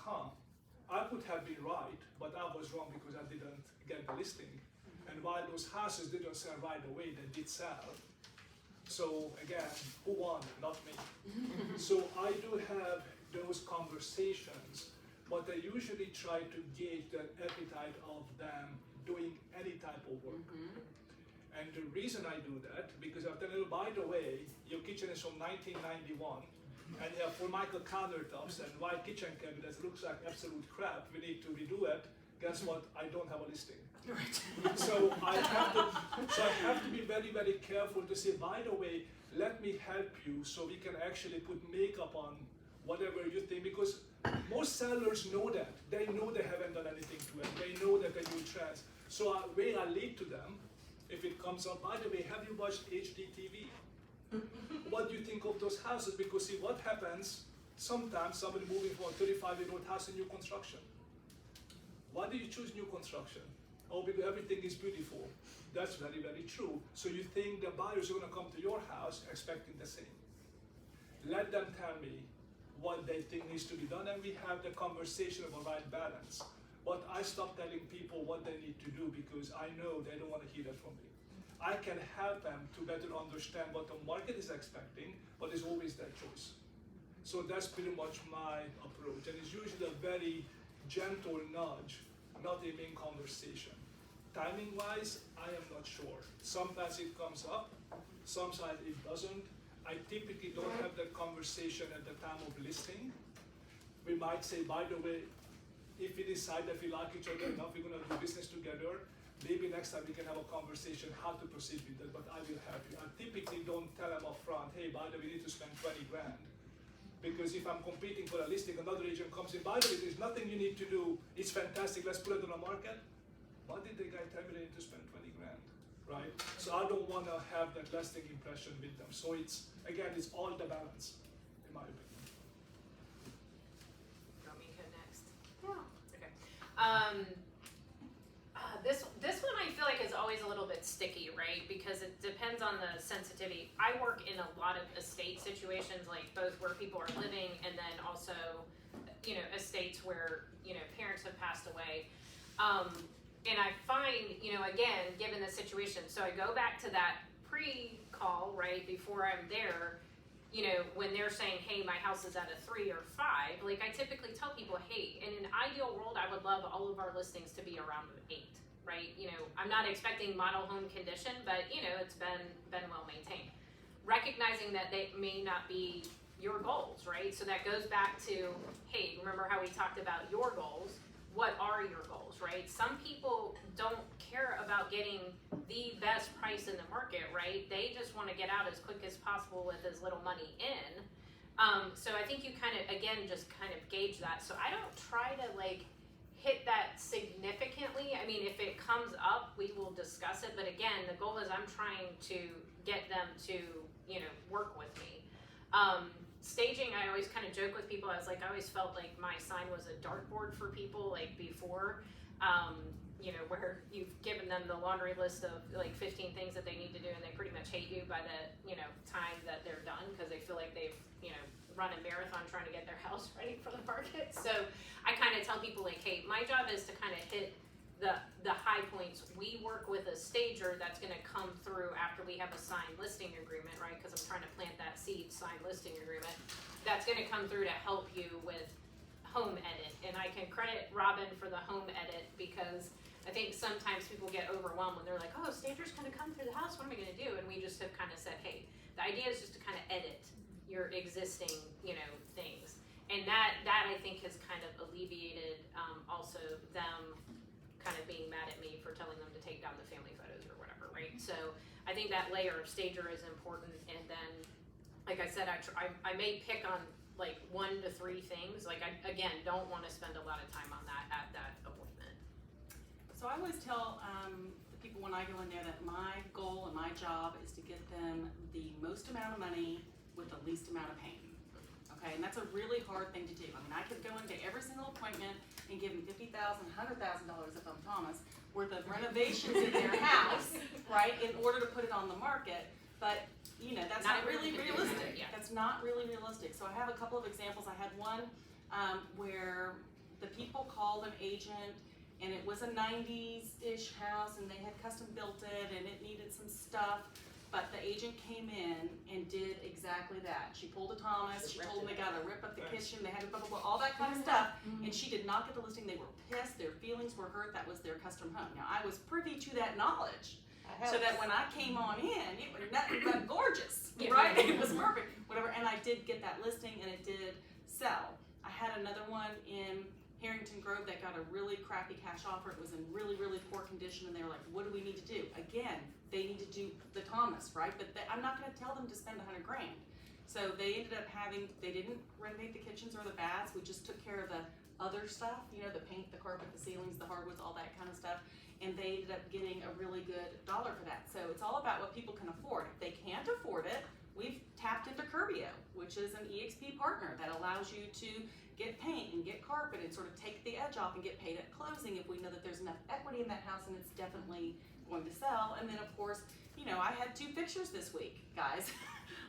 I could have been right, but I was wrong because I didn't get the listing. And while those houses didn't sell right away, they did sell. So again, who won? Not me. So I do have those conversations, but I usually try to gauge the appetite of them doing any type of work. And the reason I do that, because I've done it, by the way, your kitchen is from 1991, and you have Formica countertops and white kitchen cabinets, looks like absolute crap, we need to redo it. Guess what? I don't have a listing. So I have to be very, very careful to say, by the way, let me help you so we can actually put makeup on whatever you think, because most sellers know that. They know they haven't done anything to it. They know that they do trends. So way I lead to them, if it comes up, by the way, have you watched HGTV? What do you think of those houses? Because see what happens, sometimes somebody moving from a 35-year-old house in new construction. Why do you choose new construction? Oh, because everything is beautiful. That's very, very true. So you think the buyers are gonna come to your house expecting the same. Let them tell me what they think needs to be done, and we have the conversation of a right balance. But I stop telling people what they need to do because I know they don't want to hear that from me. I can help them to better understand what the market is expecting, but it's always their choice. So that's pretty much my approach, and it's usually a very gentle nudge, not a main conversation. Timing-wise, I am not sure. Sometimes it comes up, sometimes it doesn't. I typically don't have that conversation at the time of listing. We might say, by the way, if we decide that we like each other enough, we're gonna do business together, maybe next time we can have a conversation how to proceed with that, but I will help you. I typically don't tell them up front, hey, by the way, we need to spend 20 grand. Because if I'm competing for a listing, another agent comes in, by the way, there's nothing you need to do, it's fantastic, let's put it on the market. Why did the guy tell me they need to spend 20 grand, right? So I don't wanna have that lasting impression with them. So it's, again, it's all the balance, in my opinion. You want me to go next? Yeah. Okay. This one I feel like is always a little bit sticky, right? Because it depends on the sensitivity. I work in a lot of estate situations, like both where people are living and then also, you know, estates where, you know, parents have passed away. And I find, you know, again, given the situation, so I go back to that pre-call, right, before I'm there, you know, when they're saying, hey, my house is at a 3 or 5, like I typically tell people, hey, in an ideal world, I would love all of our listings to be around an 8, right? You know, I'm not expecting model home condition, but, you know, it's been well maintained. Recognizing that they may not be your goals, right? So that goes back to, hey, remember how we talked about your goals? What are your goals, right? Some people don't care about getting the best price in the market, right? They just want to get out as quick as possible with as little money in. So I think you kind of, again, just kind of gauge that. So I don't try to like hit that significantly. I mean, if it comes up, we will discuss it. But again, the goal is I'm trying to get them to, you know, work with me. Staging, I always kind of joke with people. I was like, I always felt like my sign was a dartboard for people, like before, you know, where you've given them the laundry list of like 15 things that they need to do, and they pretty much hate you by the, you know, time that they're done because they feel like they've, you know, run a marathon trying to get their house ready for the market. So I kind of tell people like, hey, my job is to kind of hit the high points. We work with a stager that's going to come through after we have a signed listing agreement, right? Because I'm trying to plant that seed, signed listing agreement. That's going to come through to help you with home edit. And I can credit Robin for the home edit because I think sometimes people get overwhelmed when they're like, oh, stager's going to come through the house. What am I going to do? And we just have kind of said, hey, the idea is just to kind of edit your existing, you know, things. And that I think has kind of alleviated also them kind of being mad at me for telling them to take down the family photos or whatever, right? So I think that layer of stager is important. And then, like I said, I may pick on like 1 to 3 things. Like I, again, don't want to spend a lot of time on that at that appointment. So I always tell the people when I go in there that my goal and my job is to get them the most amount of money with the least amount of pain. Okay, and that's a really hard thing to do. I mean, I could go into every single appointment and give them $50,000, $100,000 if I'm Thomas, worth of renovations in their house, right, in order to put it on the market. But, you know, that's not really realistic. Yeah. That's not really realistic. So I have a couple of examples. I had one where the people called an agent and it was a 90s-ish house and they had custom built it and it needed some stuff. But the agent came in and did exactly that. She pulled a Thomas, she told them they gotta rip up the kitchen, they had to blah, blah, blah, all that kind of stuff. And she did not get the listing. They were pissed, their feelings were hurt, that was their custom home. Now, I was privy to that knowledge, so that when I came on in, it was nothing but gorgeous, right? It was perfect, whatever. And I did get that listing and it did sell. I had another one in Harrington Grove that got a really crappy cash offer. It was in really, really poor condition, and they were like, what do we need to do? Again, they need to do the Thomas, right? But I'm not gonna tell them to spend $100 grand. So they ended up they didn't renovate the kitchens or the baths. We just took care of the other stuff, you know, the paint, the carpet, the ceilings, the hardwoods, all that kind of stuff. And they ended up getting a really good dollar for that. So it's all about what people can afford. If they can't afford it, we've tapped into Curbio, which is an EXP partner that allows you to get paint and get carpet and sort of take the edge off and get paid at closing if we know that there's enough equity in that house and it's definitely going to sell. And then of course, you know, I had 2 fixtures this week, guys.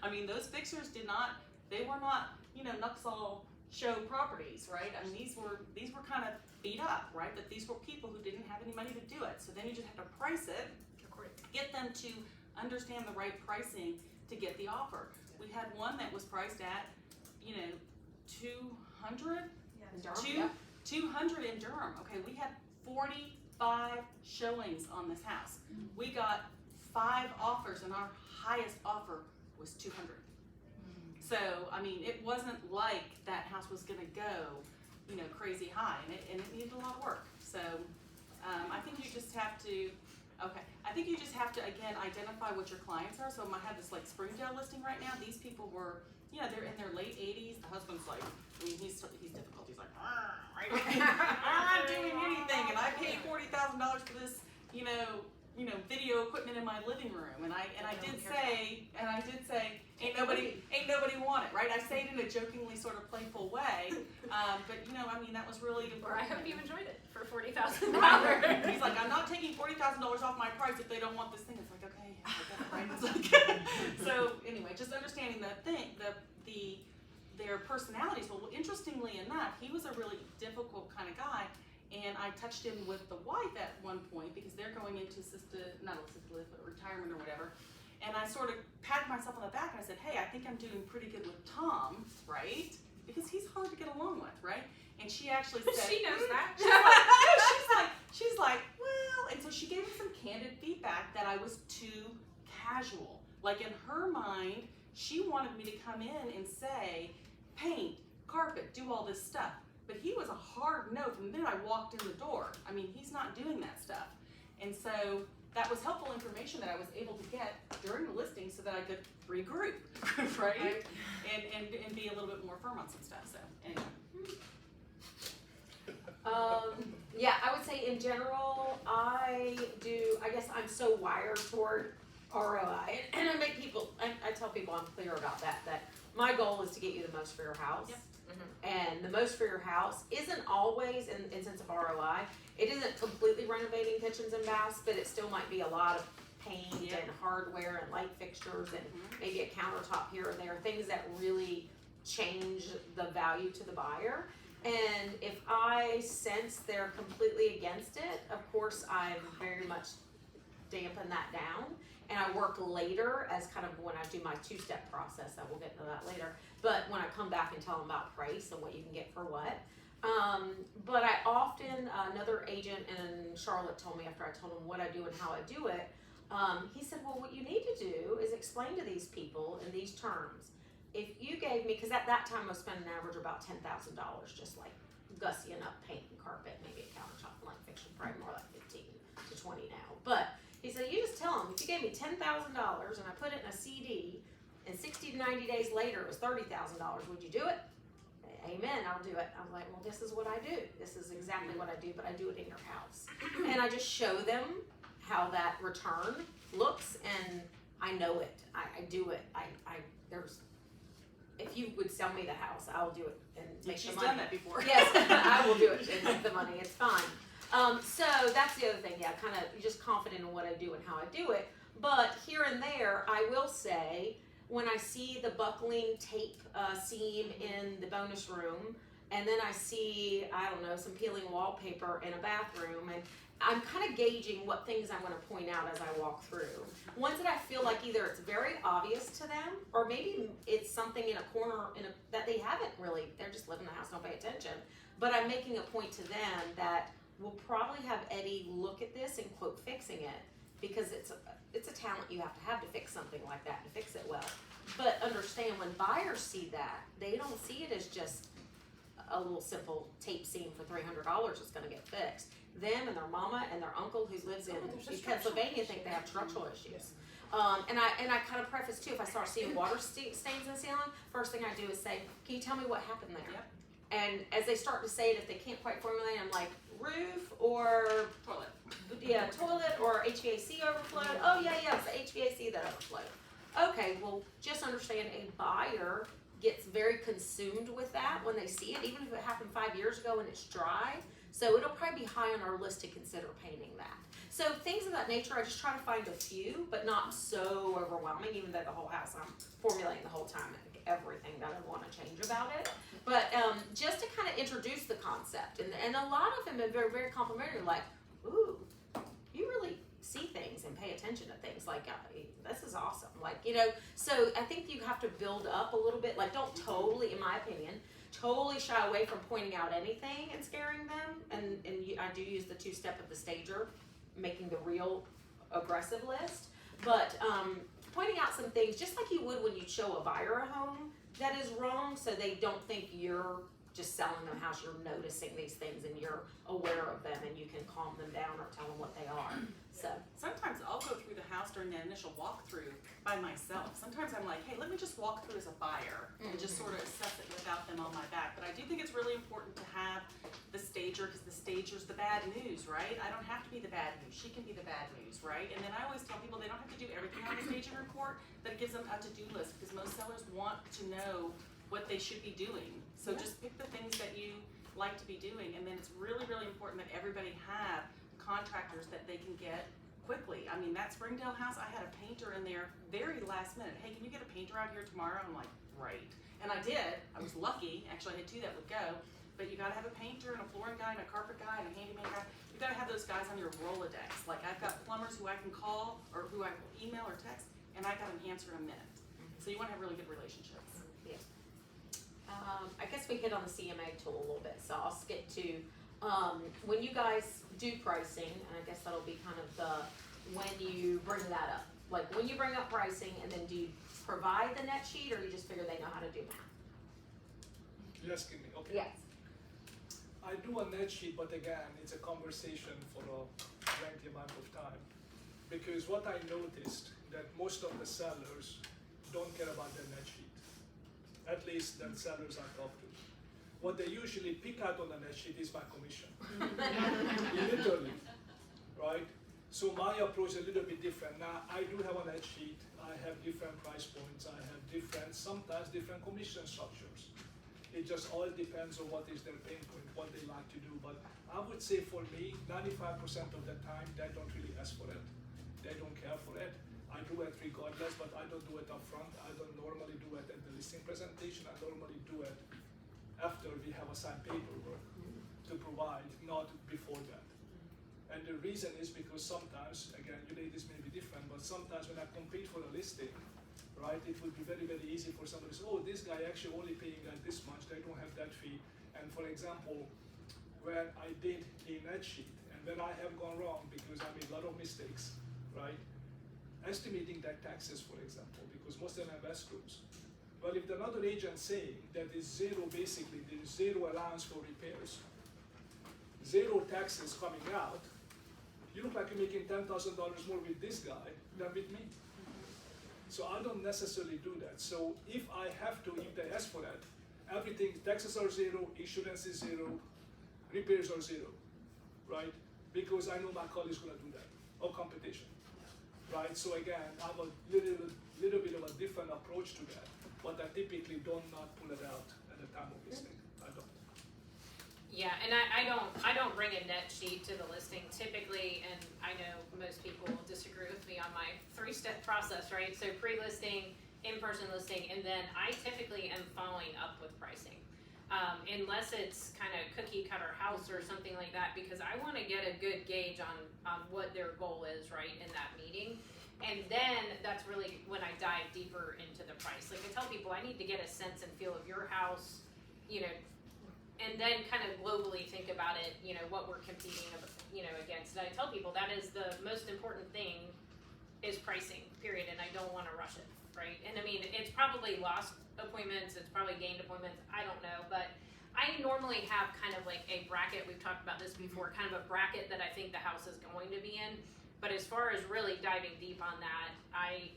I mean, those fixtures they were not, you know, Nuxoll show properties, right? I mean, these were kind of beat up, right? But these were people who didn't have any money to do it. So then you just have to price it, get them to understand the right pricing to get the offer. We had one that was priced at, you know, 200? Yeah. 200 in Durham. Okay, we had 45 showings on this house. We got 5 offers and our highest offer was 200. So, I mean, it wasn't like that house was gonna go, crazy high, and it needed a lot of work. So I think you just have to. Okay, I think you just have to again identify what your clients are. So I have this like Springdale listing right now. These people were, they're in their late 80s. The husband's like, he's difficult. He's like, I'm not doing anything, and I paid $40,000 for this, video equipment in my living room, and I did say, ain't nobody want it, right? I say it in a jokingly sort of playful way, but that was really Or I important. hope you enjoyed it for $40,000. He's like, I'm not taking $40,000 off my price if they don't want this thing. It's like, okay, I get it, right? It's like, so anyway, just understanding their personalities. Well, interestingly enough, he was a really difficult kind of guy. And I touched him with the wife at one point because they're going into retirement or whatever. And I sort of patted myself on the back and I said, hey, I think I'm doing pretty good with Tom, right? Because he's hard to get along with, right? And she actually said, She knows that. she's like, well, and so she gave me some candid feedback that I was too casual. Like in her mind, she wanted me to come in and say, paint, carpet, do all this stuff. But he was a hard no from the minute I walked in the door. He's not doing that stuff. And so that was helpful information that I was able to get during the listing so that I could regroup, right? And be a little bit more firm on some stuff. So anyway. Yeah, I would say in general, I guess I'm so wired toward ROI, and I tell people I'm clear about that my goal is to get you the most for your house. Yep. And the most for your house isn't always in sense of ROI. It isn't completely renovating kitchens and baths, but it still might be a lot of paint and hardware and light fixtures and maybe a countertop here or there, things that really change the value to the buyer. And if I sense they're completely against it, of course I very much dampen that down. And I work later as kind of when I do my two-step process. I will get into that later. But when I come back and tell them about price and what you can get for what. But I often, another agent in Charlotte told me after I told him what I do and how I do it, he said, well, what you need to do is explain to these people in these terms. If you gave me, because at that time I was spending an average about $10,000 just like gussying up paint and carpet, maybe a countertop and light fixture, probably more like 15 to 20 now. But he said, you just tell them, if you gave me $10,000 and I put it in a CD, and 60 to 90 days later it was $30,000, would you do it? Amen, I'll do it. I was like, well, this is what I do. This is exactly what I do, but I do it in your house. And I just show them how that return looks, and I know it. I do it. If you would sell me the house, I'll do it and make the money. She's done that before. Yes, I will do it and make the money. It's fine. So that's the other thing, kind of just confident in what I do and how I do it. But here and there, I will say, when I see the buckling tape seam in the bonus room, and then I see, some peeling wallpaper in a bathroom, and I'm kind of gauging what things I'm going to point out as I walk through. Ones that I feel like either it's very obvious to them, or maybe it's something in a corner that they haven't really, they're just living in the house, don't pay attention. But I'm making a point to them that we'll probably have Eddie look at this and quote fixing it, because it's a talent you have to fix something like that, to fix it well. But understand, when buyers see that, they don't see it as just a little simple tape seam for $300 that's going to get fixed. Them and their mama and their uncle who lives in Pennsylvania think they have structural issues. And I kind of preface too, if I start seeing water stains in the ceiling, first thing I do is say, can you tell me what happened there? Yep. And as they start to say it, if they can't quite formulate, I'm like, roof or Toilet. Yeah, toilet or HVAC overflowed. Oh yeah, it's the HVAC that overflowed. Okay, well, just understand a buyer gets very consumed with that when they see it, even if it happened 5 years ago and it's dry. So it'll probably be high on our list to consider painting that. So things of that nature, I just try to find a few, but not so overwhelming, even though the whole house, I'm formulating the whole time everything that I want to change about it. But just to kind of introduce the concept, and a lot of them are very, very complimentary, like, ooh, you really see things and pay attention to things, like, this is awesome, like, so I think you have to build up a little bit, like, don't totally, in my opinion, totally shy away from pointing out anything and scaring them, and I do use the two-step of the stager, making the real aggressive list, but pointing out some things, just like you would when you show a buyer a home that is wrong, so they don't think you're just selling them a house, you're noticing these things and you're aware of them and you can calm them down or tell them what they are. So Sometimes I'll go through the house during that initial walkthrough by myself. Sometimes I'm like, hey, let me just walk through as a buyer and just sort of assess it without them on my back. But I do think it's really important to have the stager, because the stager's the bad news, right? I don't have to be the bad news. She can be the bad news, right? And then I always tell people they don't have to do everything on the staging report, but it gives them a to-do list, because most sellers want to know what they should be doing. So just pick the things that you like to be doing, and then it's really, really important that everybody have contractors that they can get quickly. I mean, that Springdale house, I had a painter in there very last minute. Hey, can you get a painter out here tomorrow? I'm like, great. And I did. I was lucky. Actually, I had two that would go. But you gotta have a painter and a flooring guy and a carpet guy and a handyman guy. You gotta have those guys on your Rolodex. Like, I've got plumbers who I can call or who I will email or text, and I got an answer in a minute. So you wanna have really good relationships. I guess we hit on the CMA tool a little bit, so I'll skip to, when you guys do pricing, and I guess that'll be kind of when you bring that up. Like, when you bring up pricing, and then do you provide the net sheet, or you just figure they know how to do math? You're asking me, okay. Yes. I do a net sheet, but again, it's a conversation for a lengthy amount of time. Because what I noticed, that most of the sellers don't care about their net sheet. At least the sellers I talk to. What they usually pick out on the net sheet is my commission. Literally, right? So my approach is a little bit different. Now, I do have a net sheet. I have different price points. I have sometimes different commission structures. It just all depends on what is their pain point, what they like to do. But I would say for me, 95% of the time, they don't really ask for it. They don't care for it. I do it regardless, but I don't do it up front. I don't normally do it at the listing presentation. I normally do it after we have assigned paperwork to provide, not before that. And the reason is because sometimes, again, you ladies may be different, but sometimes when I compete for a listing, right, it would be very, very easy for somebody to say, oh, this guy actually only paying like this much, they don't have that fee. And for example, when I did a net sheet, and when I have gone wrong because I made a lot of mistakes, right? Estimating that taxes, for example, because most of them have escrows. Well, if another agent saying that is zero, basically, there is zero allowance for repairs, zero taxes coming out, you look like you're making $10,000 more with this guy than with me. So I don't necessarily do that. So if I have to, if they ask for that, everything, taxes are zero, insurance is zero, repairs are zero, right? Because I know my colleague's gonna do that, or competition. Right, so again, I have a little bit of a different approach to that, but I typically do not pull it out at the time of listing. I don't. Yeah, and I don't bring a net sheet to the listing typically, and I know most people will disagree with me on my 3-step process, right? So pre-listing, in-person listing, and then I typically am following up with pricing. Unless it's kind of cookie cutter house or something like that, because I want to get a good gauge on what their goal is, right, in that meeting. And then that's really when I dive deeper into the price. Like I tell people, I need to get a sense and feel of your house, you know, and then kind of globally think about it, you know, what we're competing, you know, against. And I tell people that is the most important thing is pricing, period, and I don't want to rush it, right? And I mean, it's probably lost appointments, it's probably gained appointments, I don't know, but I normally have kind of like a bracket, we've talked about this before, kind of a bracket that I think the house is going to be in, but as far as really diving deep on that, I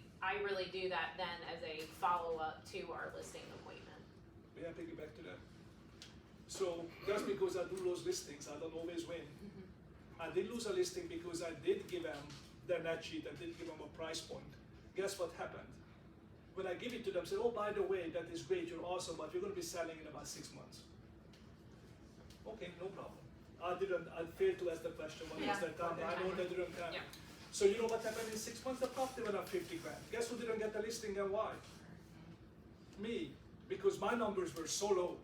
really do that then as a follow-up to our listing appointment. May I piggyback to that? So just because I do lose listings, I don't always win. I did lose a listing because I did give them the net sheet, I did give them a price point. Guess what happened? When I give it to them, say, oh, by the way, that is great, you're awesome, but you're going to be selling in about 6 months. Okay, no problem. I failed to ask the question, what was that time? I know they didn't tell me. Yeah. So you know what happened in 6 months? The property went up 50 grand. Guess who didn't get the listing and why? Me, because my numbers were so low.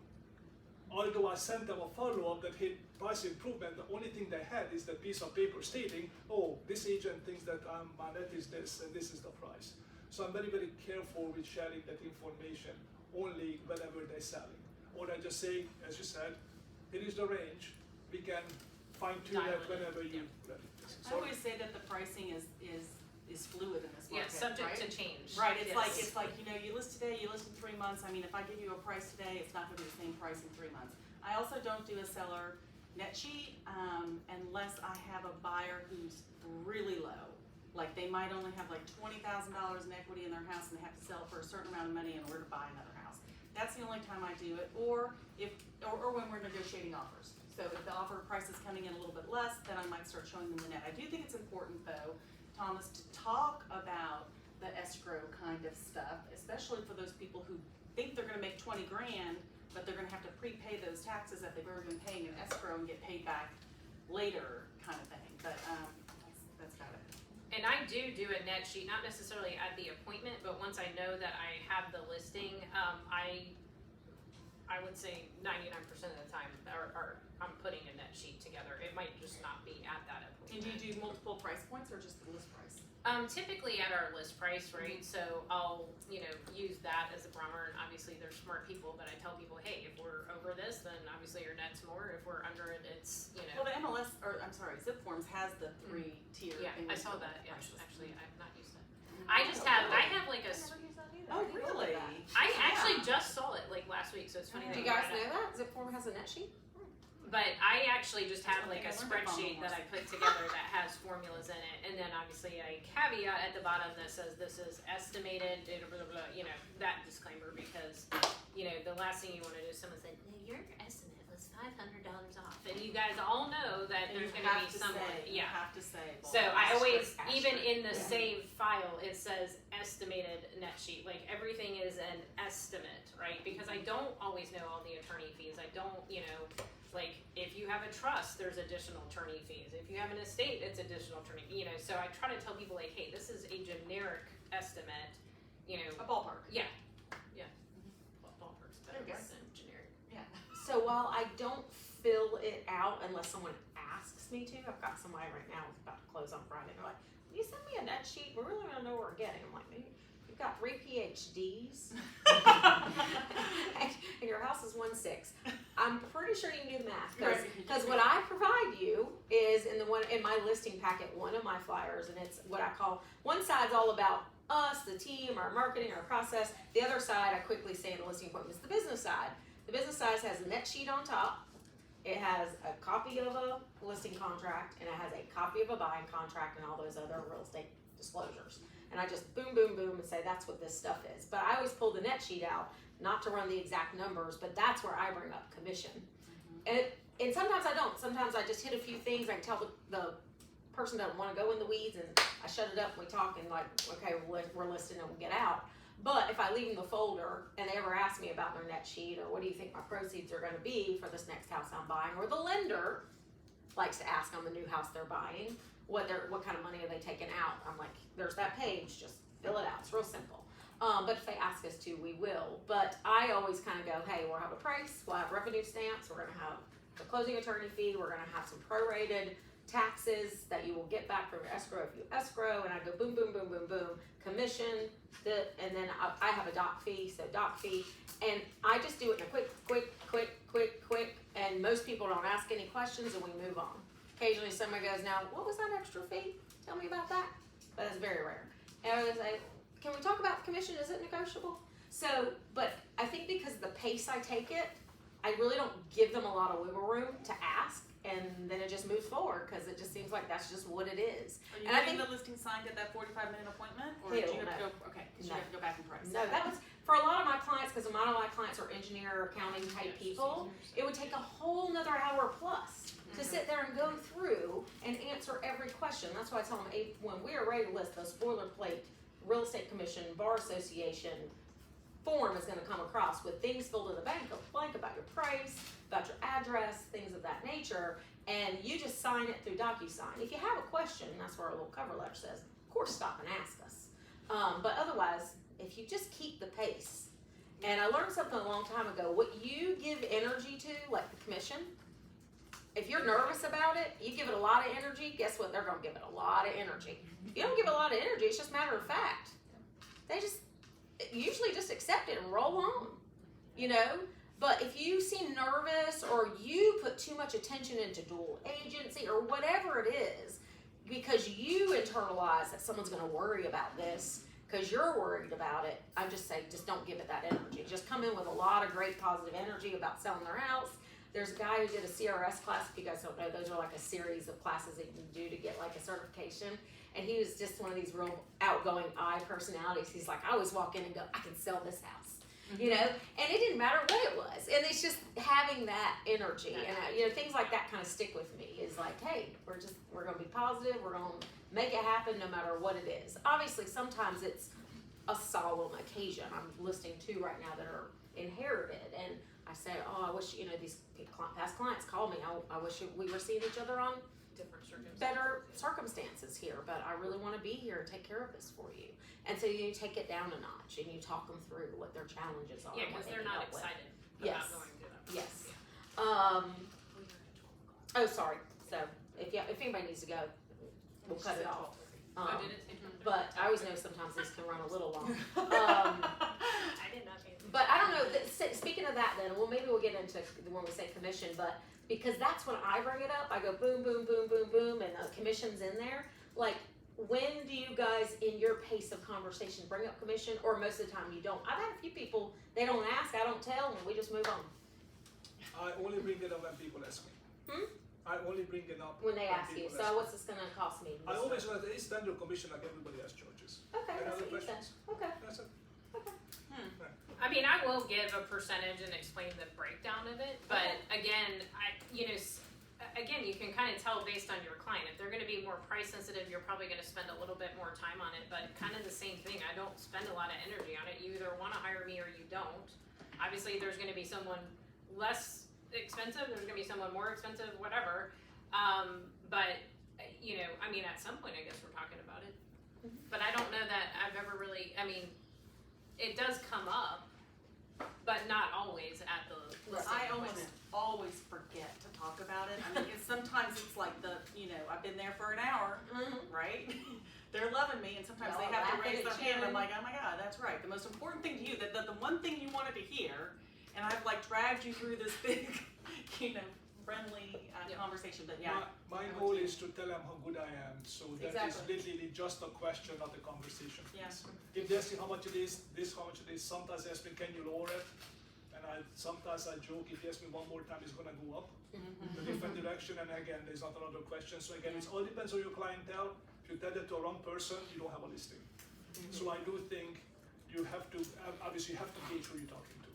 Although I sent them a follow-up that hit price improvement, the only thing they had is that piece of paper stating, oh, this agent thinks that my net is this and this is the price. So I'm very, very careful with sharing that information only whenever they're selling. Or I just say, as you said, here is the range. We can fine tune that whenever you ready. I always say that the pricing is is fluid in this Yeah, market, subject right? to change. Right, it's Yes. like, you know, you list today, you list in 3 months, I mean, if I give you a price today, it's not gonna be the same price in 3 months. I also don't do a seller net sheet, unless I have a buyer who's really low. Like, they might only have like $20,000 in equity in their house and they have to sell for a certain amount of money in order to buy another house. That's the only time I do it, or when we're negotiating offers. So if the offer price is coming in a little bit less, then I might start showing them the net. I do think it's important though, Thomas, to talk about the escrow kind of stuff, especially for those people who think they're gonna make 20 grand, but they're gonna have to prepay those taxes that they've already been paying in escrow and get paid back later kind of thing. But that's about it. And I do a net sheet, not necessarily at the appointment, but once I know that I have the listing, I would say 99% of the time, or I'm putting a net sheet together. It might just not be at that And appointment. do you do multiple price points or just the list price? Typically at our list price, right? So I'll, use that as a barometer, and obviously there's smart people, but I tell people, hey, if we're over this, then obviously your net's more. If we're under it, it's, Well, the MLS, or I'm sorry, Zip Forms has the 3-tier. Yeah, thing I with saw the that. Yeah, prices. actually, I've not used that. I have like a. Oh, really? I actually just saw it like last week, so it's funny. Do that you guys brought it know up. that Zipform has a net sheet? But I actually just have like a Something I learned from spreadsheet that I Wohl. put together that has formulas in it, and then obviously a caveat at the bottom that says this is estimated, blah, blah, blah, that disclaimer, because the last thing you want to do is someone say, "No, your estimate was $500 off," and you guys all know that And there's you going to have be to someone, say, you have to say. So I always, Asterisk. even in the Yeah. save file, it says estimated net sheet. Like everything is an estimate, right? Because I don't always know all the attorney fees. I don't, like if you have a trust, there's additional attorney fees. If you have an estate, it's additional attorney. So I try to tell people like, hey, this is a generic estimate. A ballpark. Yeah. Ballpark's better There you go. than generic. So while I don't fill it out unless someone asks me to, I've got somebody right now who's about to close on Friday. They're like, "Will you send me a net sheet? We really want to know what we're getting." I'm like, "Maybe you've got 3 PhDs and your house is 1.6. I'm pretty sure you can do the math because what I provide you is in my listing packet, one of my flyers, and it's what I call one side's all about us, the team, our marketing, our process. The other side, I quickly say in the listing appointment, is the business side. The business side has a net sheet on top. It has a copy of a listing contract, and it has a copy of a buying contract and all those other real estate disclosures. And I just boom, boom, boom, and say that's what this stuff is. But I always pull the net sheet out, not to run the exact numbers, but that's where I bring up commission. And sometimes I don't. Sometimes I just hit a few things. I can tell the person doesn't want to go in the weeds, and I shut it up and we talk and like, okay, we're listing and we'll get out. But if I leave them the folder and they ever ask me about their net sheet or what do you think my proceeds are going to be for this next house I'm buying, or the lender likes to ask on the new house they're buying, what kind of money are they taking out? I'm like, there's that page, just fill it out. It's real simple. But if they ask us to, we will. But I always kind of go, hey, we'll have a price, we'll have revenue stamps, we're going to have the closing attorney fee, we're going to have some prorated taxes that you will get back from your escrow if you escrow, and I go boom, boom, boom, boom, boom, commission, and then I have a doc fee, and I just do it in a quick, and most people don't ask any questions and we move on. Occasionally somebody goes, now, what was that extra fee? Tell me about that. But it's very rare. And I was like, can we talk about commission? Is it negotiable? So, but I think because the pace I take it, I really don't give them a lot of wiggle room to ask, and then it just moves forward because it just seems like that's just what it is. Are you And I getting think- the listing signed at that 45-minute appointment, or Hell do you have to no. go? Okay, because No. you have to go back and price. No, that was for a lot of my clients, because a lot of my clients are engineer, accounting type people. It would take a whole nother hour plus to sit there and go through and answer every question. That's why I tell them when we are ready to list those boilerplate real estate commission, bar association form is going to come across with things filled in the blank about your price, about your address, things of that nature, and you just sign it through DocuSign. If you have a question, that's where our little cover letter says, of course, stop and ask us. But otherwise, if you just keep the pace, and I learned something a long time ago, what you give energy to, like the commission, if you're nervous about it, you give it a lot of energy, guess what? They're going to give it a lot of energy. If you don't give it a lot of energy, it's just matter of fact. They just usually just accept it and roll on, But if you seem nervous or you put too much attention into dual agency or whatever it is, because you internalize that someone's gonna worry about this, because you're worried about it, I just say, just don't give it that energy. Just come in with a lot of great positive energy about selling their house. There's a guy who did a CRS class, if you guys don't know, those are like a series of classes that you can do to get like a certification. And he was just one of these real outgoing I personalities. He's like, I always walk in and go, I can sell this house. You know, and it didn't matter what it was, and it's just having that energy, and you know, things like that kind of stick with me. Is like, hey, we're gonna be positive, we're gonna make it happen no matter what it is. Obviously, sometimes it's a solemn occasion. I'm listening to right now that are inherited, and I say, oh, I wish, you know, these past clients call me. I wish we were seeing each other on better circumstances here, but I really want to be here and take care of this for you. And so you take it down a notch and you talk them through what their challenges are. Yeah, and what because they they're need not help with. excited Yes. about going through that. Yes. Yeah. Oh, sorry. So if anybody needs to go, we'll cut it off. Oh, did it say 12:30? But I always know sometimes these can run a little long. I did not pay attention. But I don't know. Speaking of that, then, well, maybe we'll get into when we say commission. But because that's when I bring it up, I go boom, boom, boom, boom, boom, and the commission's in there. Like, when do you guys, in your pace of conversation, bring up commission, or most of the time you don't? I've had a few people, they don't ask, I don't tell, and we just move on. I only bring it up when people ask me. I only bring it up When they ask you, people so what's this gonna cost me? I always know that it's standard commission like everybody else charges. Okay, Any that's other what you said. questions? Okay. That's it. I mean, I will give a percentage and explain the breakdown of it, but again, again, you can kind of tell based on your client. If they're going to be more price sensitive, you're probably going to spend a little bit more time on it, but kind of the same thing. I don't spend a lot of energy on it. You either want to hire me or you don't. Obviously, there's going to be someone less expensive, there's going to be someone more expensive, whatever. But, you know, I mean, at some point, I guess we're talking about it. But I don't know that I've ever really, I mean, it does come up, but not always at the listing I appointment. always forget to talk about it. I mean, sometimes it's like I've been there for an hour, right? They're loving me, and sometimes Y'all they have to laughing raise and their hand. I'm cheering. like, oh my God, that's right. The most important thing to you, the one thing you wanted to hear, and I've like dragged you through this big, friendly conversation. But yeah, My goal is to tell them how good I am, so that Exactly. is literally just a question, not a conversation. Yeah. If they ask you how much it is, how much it is, sometimes they ask me, can you lower it? And sometimes I joke, if you ask me one more time, it's gonna go up in a different direction, and again, there's not another question. So again, it all depends on your clientele. If you tell that to a wrong person, you don't have a listing. So I do think you have to, obviously you have to gauge who you're talking to,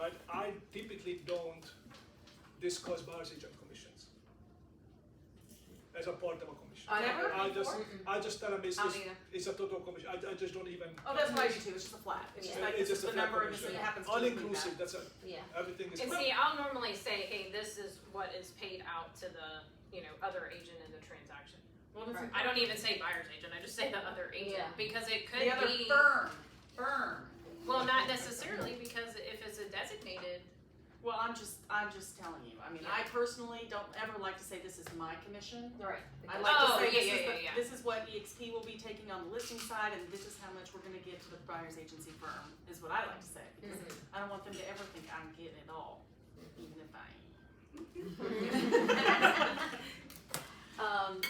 right? I typically don't discuss buyer's agent commissions as a part of a commission. Never? I just tell them it's I don't either. a total commission. I just don't even. Oh, that's what I do too. It's just a flat. It's just Yeah. like It's this is just a the flat number, and this commission. happens to All include inclusive. that. That's it. Yeah. Everything is. And see, I'll normally say, hey, this is what is paid out to the, other agent in the transaction. Well, that's I don't even say buyer's agent, I just say the other agent, Yeah. because it could the other be, firm. well, not necessarily, because if it's a designated, Well, I'm just telling you. I mean, I personally don't ever like to say this is my commission. Right. I like Oh, to say yeah. this is what EXP will be taking on the listing side, and this is how much we're going to give to the buyer's agency firm. Is what I like to say, because I don't want them to ever think I'm getting it all, even if I am.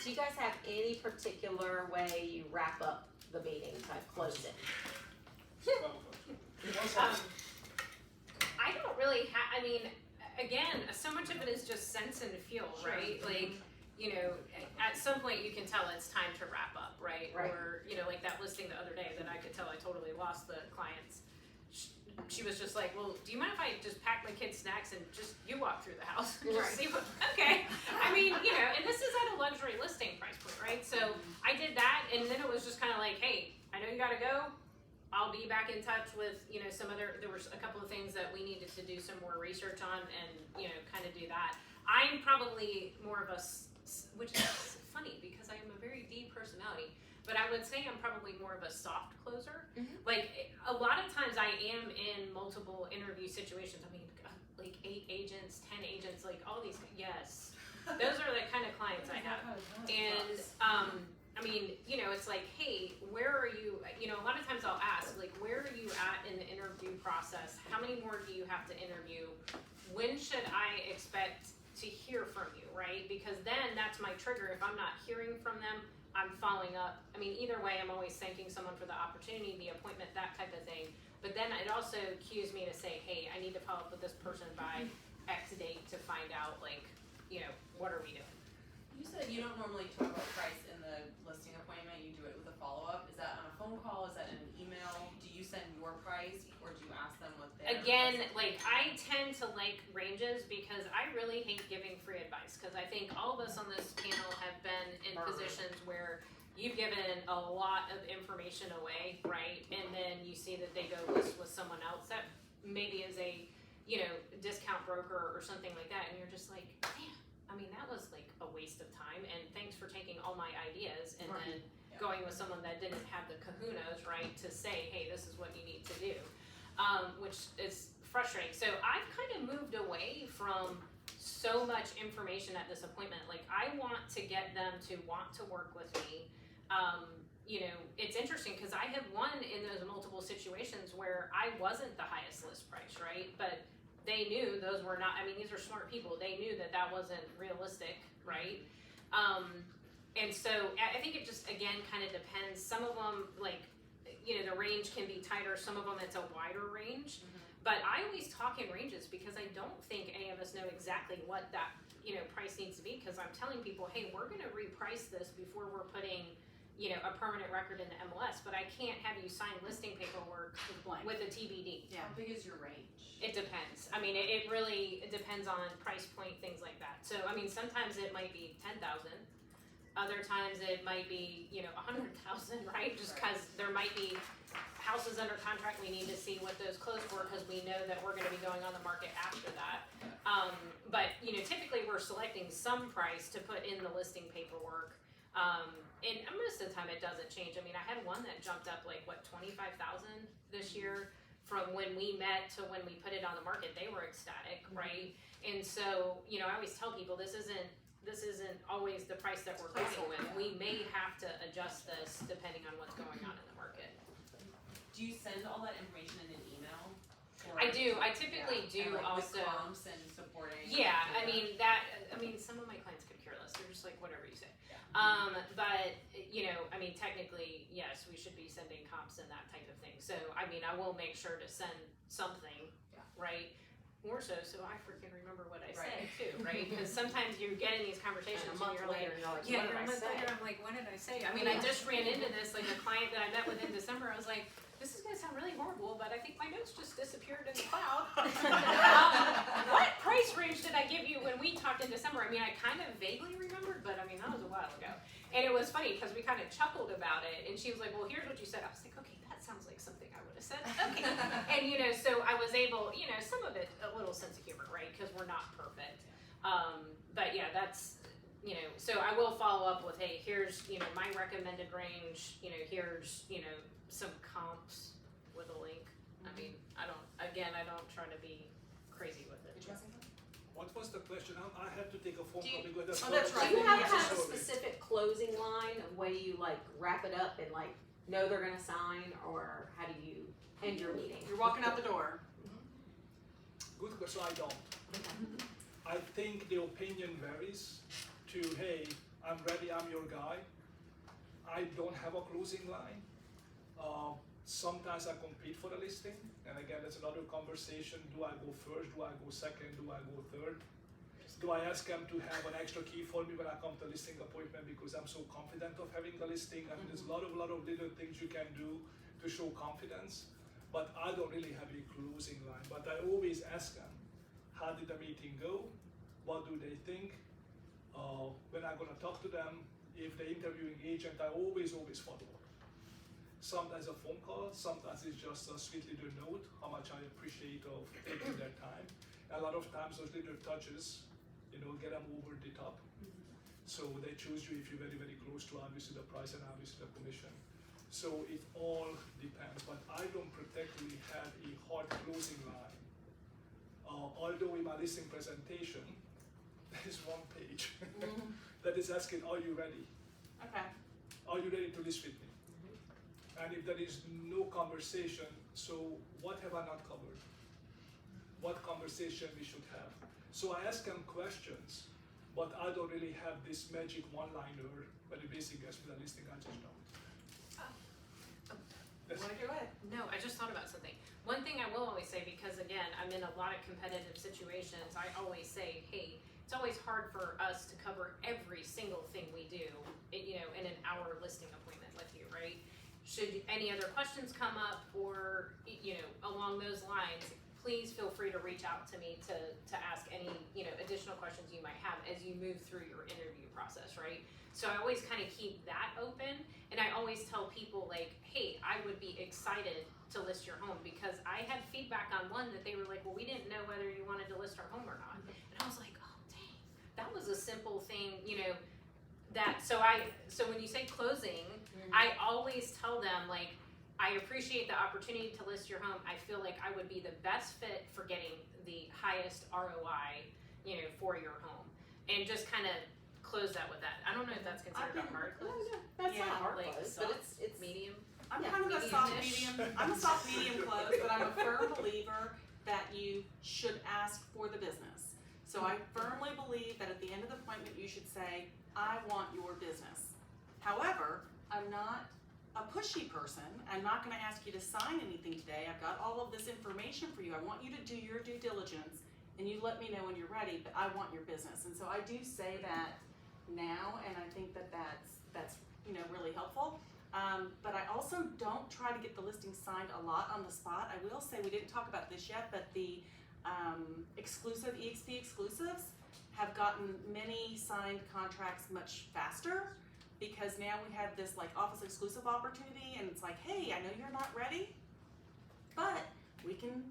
Do you guys have any particular way you wrap up the meeting, kind of close it? I don't really I mean, again, so much of it is just sense and feel, right? Like, at some point you can tell it's time to wrap up, right? Right. Or, like that listing the other day that I could tell I totally lost the clients. She was just like, well, do you mind if I just pack my kids' snacks and just you walk through the house? And just see what, okay. I mean, and this is at a luxury listing price point, right? So I did that, and then it was just kind of like, hey, I know you gotta go. I'll be back in touch with, there was a couple of things that we needed to do some more research on and, kind of do that. I'm probably more of which is funny because I am a very deep personality, but I would say I'm probably more of a soft closer. Like, a lot of times I am in multiple interview situations. I mean, like 8 agents, 10 agents, like all these, yes. Those are the kind of clients I have. And, I mean, it's like, hey, where are you, a lot of times I'll ask, like, where are you at in the interview process? How many more do you have to interview? When should I expect to hear from you, right? because then that's my trigger. If I'm not hearing from them, I'm following up. I mean, either way, I'm always thanking someone for the opportunity, the appointment, that type of thing. But then it also cues me to say, hey, I need to follow up with this person by X date to find out, like, what are we doing? You said you don't normally talk about price in the listing appointment, you do it with a follow-up. Is that on a phone call, is that in an email? Do you send your price, or do you ask them what their Again, price is? like, I tend to like ranges because I really hate giving free advice, because I think all of us on this panel have been in positions where you've given a lot of information away, right? And then you see that they go list with someone else that maybe is a, discount broker or something like that, and you're just like, damn, I mean, that was like a waste of time, and thanks for taking all my ideas and then going with someone that didn't have the kahunas, right, to say, hey, this is what you need to do, which is frustrating. So I've kind of moved away from so much information at this appointment. Like, I want to get them to want to work with me. It's interesting because I have won in those multiple situations where I wasn't the highest list price, right? But they knew those were not, I mean, these are smart people. They knew that that wasn't realistic, right? And so I think it just, again, kind of depends. Some of them, like, the range can be tighter. Some of them, it's a wider range. But I always talk in ranges because I don't think any of us know exactly what that, price needs to be, because I'm telling people, hey, we're going to reprice this before we're putting, a permanent record in the MLS, but I can't have you sign listing paperwork with a TBD. How big is your range? It depends. I mean, it really depends on price point, things like that. So, I mean, sometimes it might be 10,000. Other times it might be, 100,000, right? Just because there might be houses under contract, we need to see what those closed for, because we know that we're going to be going on the market after that. But, typically we're selecting some price to put in the listing paperwork. And most of the time it doesn't change. I mean, I had one that jumped up like, what, 25,000 this year from when we met to when we put it on the market. They were ecstatic, right? And so, I always tell people this isn't always the price that we're going with. We may have to adjust this depending on what's going on in the market. Do you send all that information in an email? I do. I typically do and, like, also. With comps and supporting. Yeah, data. I mean, some of my clients could care less. They're just like, whatever you say. But, technically, yes, we should be sending comps and that type of thing. So, I mean, I will make sure to send something, right? More so I freaking remember what I said too, right? Because sometimes you get in these conversations And a month you're later, you're like, yeah, what did I a month say? later, I'm like, what did I say? I mean, I just ran into this, like a client that I met with in December. I was like, this is gonna sound really horrible, but I think my notes just disappeared in the cloud. What price range did I give you when we talked in December? I mean, I kind of vaguely remembered, but I mean, that was a while ago. And it was funny because we kind of chuckled about it, and she was like, well, here's what you said. I was like, okay, that sounds like something I would have said. Okay. And, so I was able, some of it, a little sense of humor, right? Because we're not perfect. But yeah, that's, so I will follow up with, hey, here's, my recommended range, here's, some comps with a link. I mean, I don't try to be crazy with it. What was the question? I have to take a phone call because that's right. Do you have Yes, kind of a sorry. specific closing line of way you like wrap it up and like know they're gonna sign, or how do you end your meeting? You're walking out the door. Good question. I don't. I think the opinion varies to, hey, I'm ready, I'm your guy. I don't have a closing line. Sometimes I compete for the listing, and again, that's another conversation. Do I go first? Do I go second? Do I go third? Do I ask them to have an extra key for me when I come to listing appointment because I'm so confident of having the listing? I mean, there's a lot of little things you can do to show confidence, but I don't really have a closing line. But I always ask them, how did the meeting go? What do they think? When I'm gonna talk to them, if they're interviewing agent, I always follow up. Sometimes a phone call, sometimes it's just a sweet little note, how much I appreciate of taking their time. A lot of times those little touches, get them over the top. So they choose you if you're very, very close to obviously the price and obviously the commission. So it all depends, but I don't particularly have a hard closing line. Although in my listing presentation, there is one page that is asking, are you ready? Okay. Are you ready to list with me? And if there is no conversation, so what have I not covered? What conversation we should have? So I ask them questions but I don't really have this magic one-liner validating us with a listing. I just don't. Yes. Wanna go ahead? No, I just thought about something. One thing I will always say, because again, I'm in a lot of competitive situations, I always say, hey, it's always hard for us to cover every single thing we do, in an hour listing appointment with you, right? Should any other questions come up or, along those lines, please feel free to reach out to me to ask any, additional questions you might have as you move through your interview process, right? So I always kind of keep that open, and I always tell people like, hey, I would be excited to list your home, because I had feedback on one that they were like, well, we didn't know whether you wanted to list our home or not. And I was like, oh, dang, that was a simple thing, so when you say closing, I always tell them like, I appreciate the opportunity to list your home. I feel like I would be the best fit for getting the highest ROI, for your home, and just kind of close that with that. I don't know if that's considered a hard close. That's Yeah, not a hard like close, but soft, it's medium. I'm Yeah, kind of a soft medium-ish. medium. I'm a soft medium close, but I'm a firm believer that you should ask for the business. So I firmly believe that at the end of the appointment, you should say, I want your business. However, I'm not a pushy person. I'm not going to ask you to sign anything today. I've got all of this information for you. I want you to do your due diligence, and you let me know when you're ready, but I want your business. And so I do say that now, and I think that that's really helpful. But I also don't try to get the listing signed a lot on the spot. I will say, we didn't talk about this yet, but the exclusive EXP exclusives have gotten many signed contracts much faster, because now we have this like office exclusive opportunity, and it's like, hey, I know you're not ready, but we can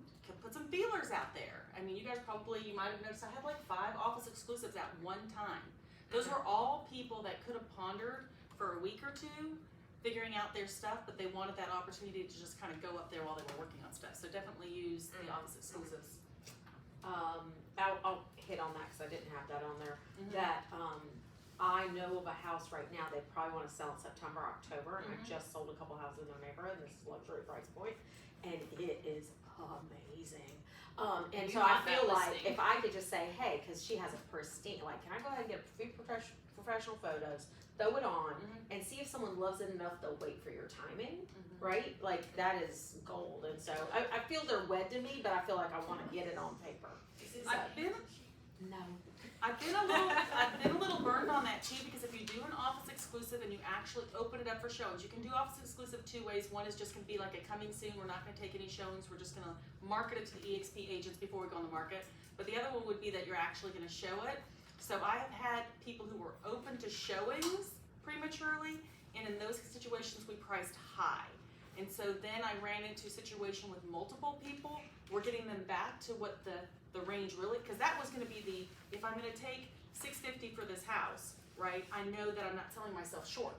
put some feelers out there. I mean, you guys you might have noticed I had like 5 office exclusives at one time. Those were all people that could have pondered for a week or two, figuring out their stuff, but they wanted that opportunity to just kind of go up there while they were working on stuff. So definitely use the office exclusives. I'll hit on that because I didn't have that on there. That I know of a house right now they probably want to sell in September, October, and I just sold a couple houses in their neighborhood. And this is luxury price point, and it is amazing. And You so I want feel that like listing. if I could just say, hey, because she has a pristine, like, can I go ahead and get a few professional photos, throw it on, and see if someone loves it enough they'll wait for your timing, right? Like, that is gold. And so I feel they're wed to me, but I feel like I want to get it on paper. I've been No. I've been a little burned on that too, because if you do an office exclusive and you actually open it up for showings, you can do office exclusive 2 ways. One is just gonna be like a coming soon, we're not gonna take any showings, we're just gonna market it to the EXP agents before we go on the market. But the other one would be that you're actually gonna show it. So I have had people who were open to showings prematurely, and in those situations we priced high. And so then I ran into a situation with multiple people. We're getting them back to what the range really, because that was going to be if I'm going to take $650 for this house, right? I know that I'm not selling myself short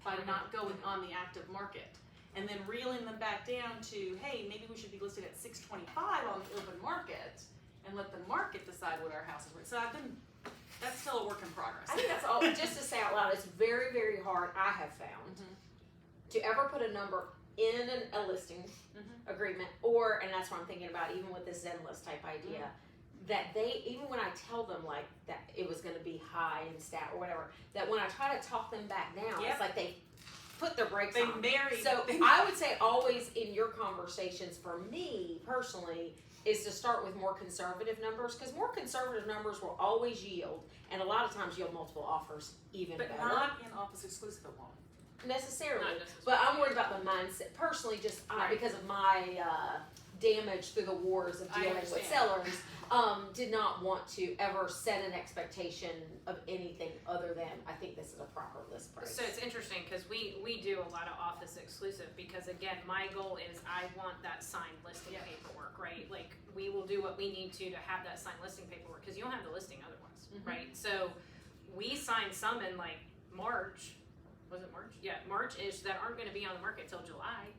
by not going on the active market, and then reeling them back down to, hey, maybe we should be listed at $625 on the open market, and let the market decide what our house is worth. So that's still a work in progress. I think that's all. Just to say out loud, it's very, very hard. I have found to ever put a number in a listing agreement, and that's what I'm thinking about, even with this Zen list type idea, that even when I tell them like that it was going to be high in stat or whatever, that when I try to talk them back down, it's like they put their brakes on. So I would say always in your conversations, for me personally, is to start with more conservative numbers, because more conservative numbers will always yield, and a lot of times yield multiple offers even but better. not in office exclusive, it won't. Necessarily. Not necessarily. But I'm worried about the mindset personally, just because of my damage through the wars of dealing with sellers. Did not want to ever set an expectation of anything other than I think this is a proper list price. So it's interesting because we do a lot of office exclusive, because again, my goal is I want that signed listing paperwork, right? Like, we will do what we need to have that signed listing paperwork, because you don't have the listing otherwise, right? So we signed some in like March. Was it March? Yeah, March-ish, that aren't going to be on the market till July.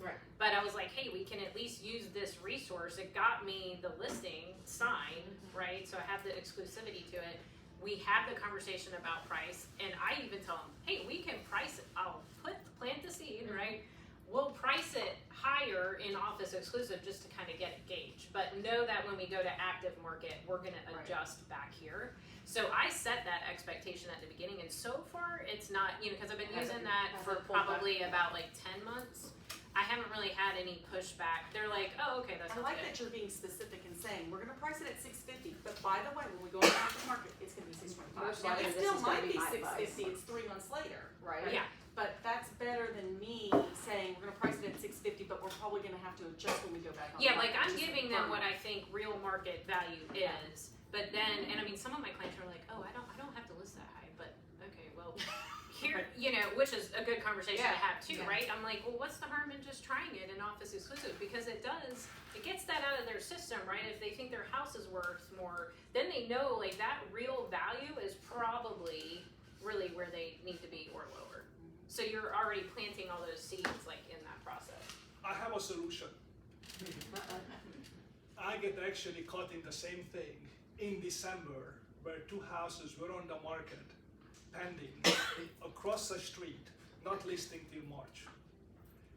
Right. But I was like, hey, we can at least use this resource. It got me the listing signed, right? So I have the exclusivity to it. We have the conversation about price, and I even tell them, hey, we can price it. I'll plant the seed, right? We'll price it higher in office exclusive just to kind of get a gauge. But know that when we go to active market, we're going to adjust back here. So I set that expectation at the beginning, and so far it's not, because I've been using that Hasn't for pulled back. probably about like 10 months. I haven't really had any pushback. They're like, oh, okay, that I sounds like good. that you're being specific and saying, we're gonna price it at $650, but by the way, when we go out to the market, it's gonna be $625. Most Now, likely it this still is gonna might be be my advice. $650, it's 3 months later, right? Yeah. But that's better than me saying, we're gonna price it at $650, but we're probably gonna have to adjust when we go back on the Yeah, like market, I'm just giving them what confirm. I think real market value is, but then, and I mean, some of my clients are like, oh, I don't have to list that high, but okay, well, here, which is a good conversation to have too, right? I'm like, well, what's the harm in just trying it in office exclusive? Because it gets that out of their system, right? If they think their house is worth more, then they know like that real value is probably really where they need to be or lower. So you're already planting all those seeds like in that process. I have a solution. I get actually caught in the same thing in December where 2 houses were on the market pending across the street, not listing till March.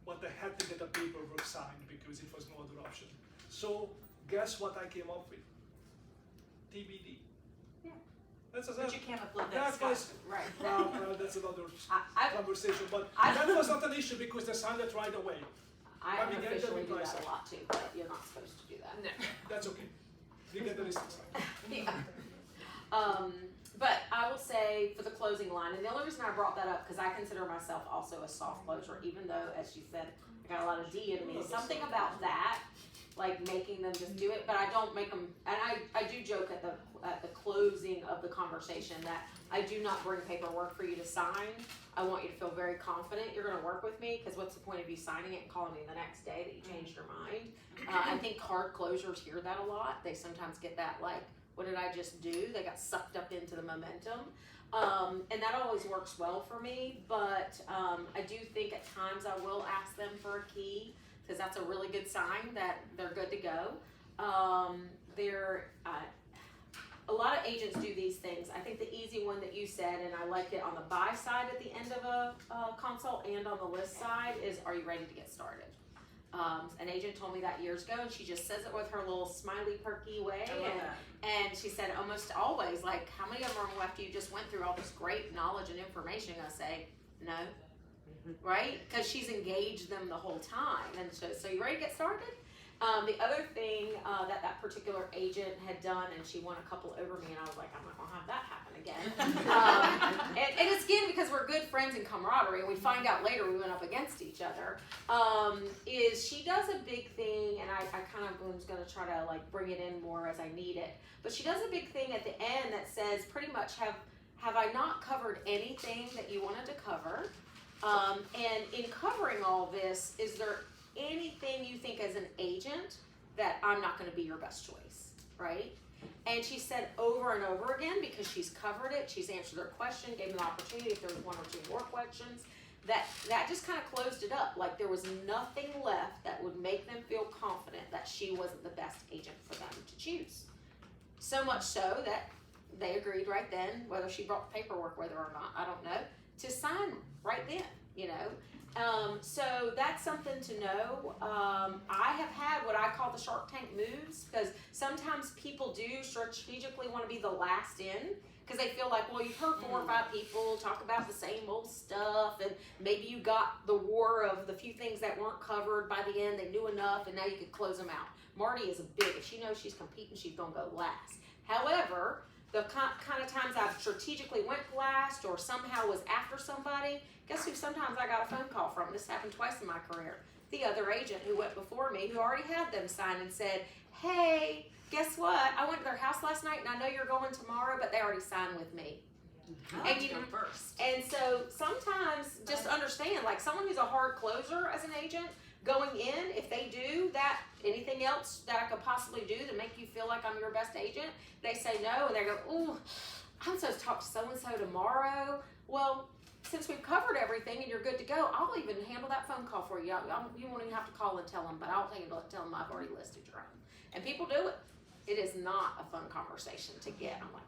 But they had to get the paperwork signed because it was no other option. So guess what I came up with? TBD. Yeah. That's a, But you can't upload that that was, stuff. Right. that's another I conversation, but I- that was not an issue because they signed it right away. I I mean, yeah, unofficially do that'd be that nice. a lot too, but you're not supposed to do that. No. That's okay. You get the listing signed. Yeah. But I will say for the closing line, and the only reason I brought that up, because I consider myself also a soft closer, even though, as you said, I got a lot of D in me. Something about that, like making them just do it, but I don't make them, and I do joke at the closing of the conversation that I do not bring paperwork for you to sign. I want you to feel very confident you're gonna work with me, because what's the point of you signing it and calling me the next day that you changed your mind? I think hard closers hear that a lot. They sometimes get that like, what did I just do? They got sucked up into the momentum. And that always works well for me, but I do think at times I will ask them for a key, because that's a really good sign that they're good to go. A lot of agents do these things. I think the easy one that you said, and I like it on the buy side at the end of a consult and on the list side, is, are you ready to get started? An agent told me that years ago, and she just says it with her little smiley, perky way. I love that. And she said almost always, like, how many of them are after you just went through all this great knowledge and information? I say, no, right? Because she's engaged them the whole time. And so you ready to get started? The other thing that particular agent had done, and she won a couple over me, and I was like, I'm not gonna have that happen again. And it's again because we're good friends and camaraderie, and we find out later we went up against each other. Is she does a big thing, and I kind of was gonna try to like bring it in more as I need it. But she does a big thing at the end that says pretty much have I not covered anything that you wanted to cover? And in covering all this, is there anything you think as an agent that I'm not going to be your best choice, right? And she said over and over again, because she's covered it, she's answered their question, gave them the opportunity if there was 1 or 2 more questions, that just kind of closed it up. Like there was nothing left that would make them feel confident that she wasn't the best agent for them to choose. So much so that they agreed right then, whether she brought the paperwork with her or not, I don't know, to sign right then, you know. So that's something to know. I have had what I call the Shark Tank moves, because sometimes people do strategically want to be the last in, because they feel like, well, you've heard 4 or 5 people talk about the same old stuff, and maybe you got the war of the few things that weren't covered by the end, they knew enough, and now you could close them out. Marty is a big, if she knows she's competing, she's gonna go last. However, the kind of times I've strategically went last or somehow was after somebody, guess who sometimes I got a phone call from? This happened twice in my career. The other agent who went before me, who already had them sign and said, hey, guess what? I went to their house last night and I know you're going tomorrow, but they already signed with me. I like to go first. And so sometimes just understand, like someone who's a hard closer as an agent, going in, if they do that, anything else that I could possibly do to make you feel like I'm your best agent, they say no, and they go, ooh, I'm supposed to talk to so-and-so tomorrow. Well, since we've covered everything and you're good to go, I'll even handle that phone call for you. You won't even have to call and tell them, but I'll tell them I've already listed your own. And people do it. It is not a fun conversation to get. I'm like,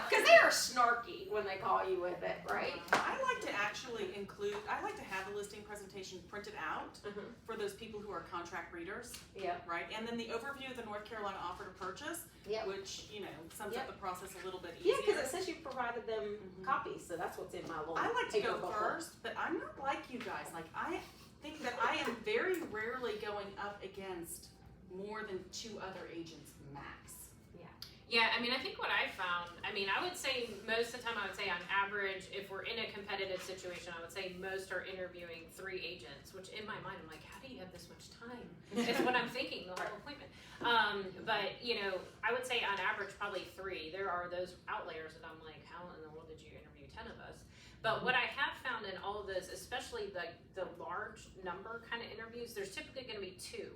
because they are snarky when they call you with it, right? I like to actually actually include, I like to have the listing presentation printed out for those people who are contract readers, Yeah, right? And then the overview of the North Carolina offer to purchase, yeah. which, sums Yep. up the process a little bit Yeah, easier. because it says you provided them copies, so that's what's in my little I like to paper go booklet. first, but I'm not like you guys. Like, I think that I am very rarely going up against more than 2 other agents max. Yeah, I mean, I think what I found, I would say most of the time, I would say on average, if we're in a competitive situation, I would say most are interviewing 3 agents, which in my mind, I'm like, how do you have this much time? Is what I'm thinking the whole appointment. But, I would say on average, probably 3. There are those outliers that I'm like, how in the world did you interview 10 of us? But what I have found in all of this, especially the large number kind of interviews, there's typically going to be 2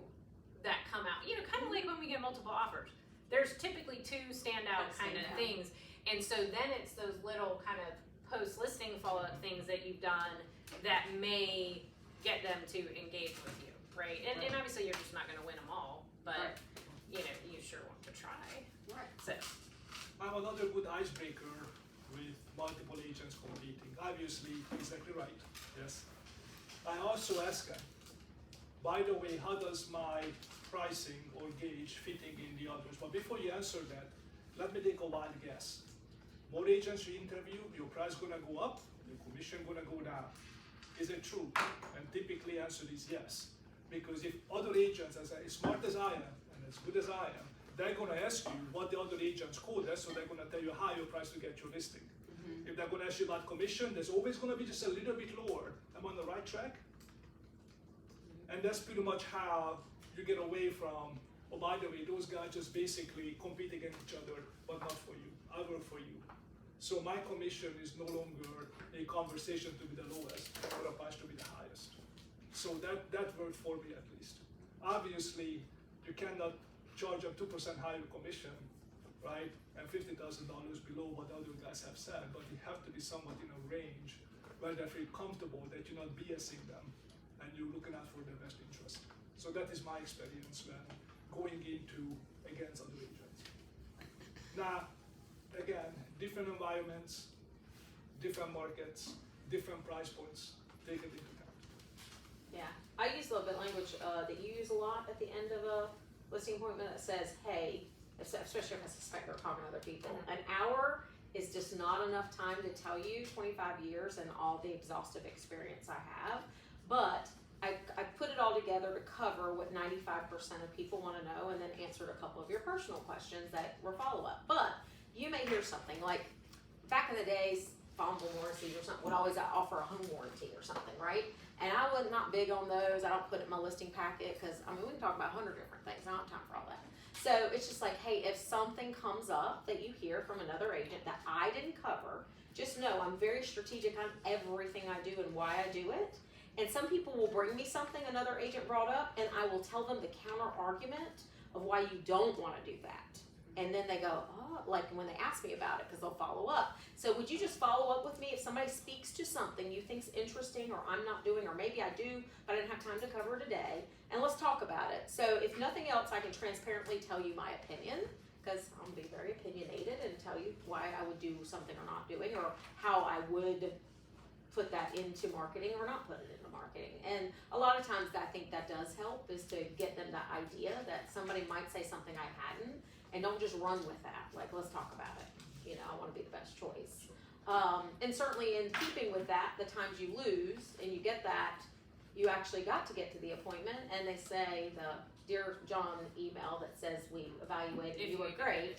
that come out. Kind of like when we get multiple offers. There's typically 2 standout kind of things. And so then it's those little kind of post-listing follow-up things that you've done that may get them to engage with you, right? And obviously you're just not going to win them all, but you sure want to try. Right. So. I'm another good icebreaker with multiple agents competing. Obviously, exactly right, yes. I also ask them, by the way, how does my pricing or gauge fitting in the others? But before you answer that, let me take a wild guess. More agents you interview, your price gonna go up, your commission gonna go down. Is it true? And typically answer is yes. Because if other agents, as smart as I am and as good as I am, they're gonna ask you what the other agents quote us, so they're gonna tell you a higher price to get your listing. If they're gonna ask you about commission, there's always gonna be just a little bit lower. Am I on the right track? And that's pretty much how you get away from, oh, by the way, those guys just basically compete against each other, but not for you. I work for you. So my commission is no longer a conversation to be the lowest or a price to be the highest. So that worked for me at least. Obviously, you cannot charge a 2% higher commission, right? And $50,000 below what other guys have said, but you have to be somewhat in a range where they feel comfortable that you're not BSing them and you're looking out for their best interest. So that is my experience when going into against other agents. Now, again, different environments, different markets, different price points, take it into account. Yeah, I use a little bit of language that you use a lot at the end of a listing appointment that says, hey, especially if I suspect they're talking to other people, an hour is just not enough time to tell you 25 years and all the exhaustive experience I have, but I put it all together to cover what 95% of people want to know, and then answered a couple of your personal questions that were follow-up. But you may hear something like, back in the days, Fumble warranties or something would always offer a home warranty or something, right? And I was not big on those. I don't put it in my listing packet because, we can talk about 100 different things. I don't have time for all that. So it's just like, hey, if something comes up that you hear from another agent that I didn't cover, just know I'm very strategic on everything I do and why I do it. And some people will bring me something another agent brought up, and I will tell them the counter argument of why you don't want to do that. And then they go, oh, like when they ask me about it, because they'll follow up. So would you just follow up with me if somebody speaks to something you think's interesting or I'm not doing, or maybe I do, but I didn't have time to cover today, and let's talk about it. So if nothing else, I can transparently tell you my opinion, because I'm going to be very opinionated and tell you why I would do something or not doing, or how I would put that into marketing or not put it into marketing. And a lot of times I think that does help, is to get them that idea that somebody might say something I hadn't, and don't just run with that. Like, let's talk about it. I want to be the best choice. And certainly in keeping with that, the times you lose and you get that, you actually got to get to the appointment and they say the Dear John email that says we evaluated, you were great,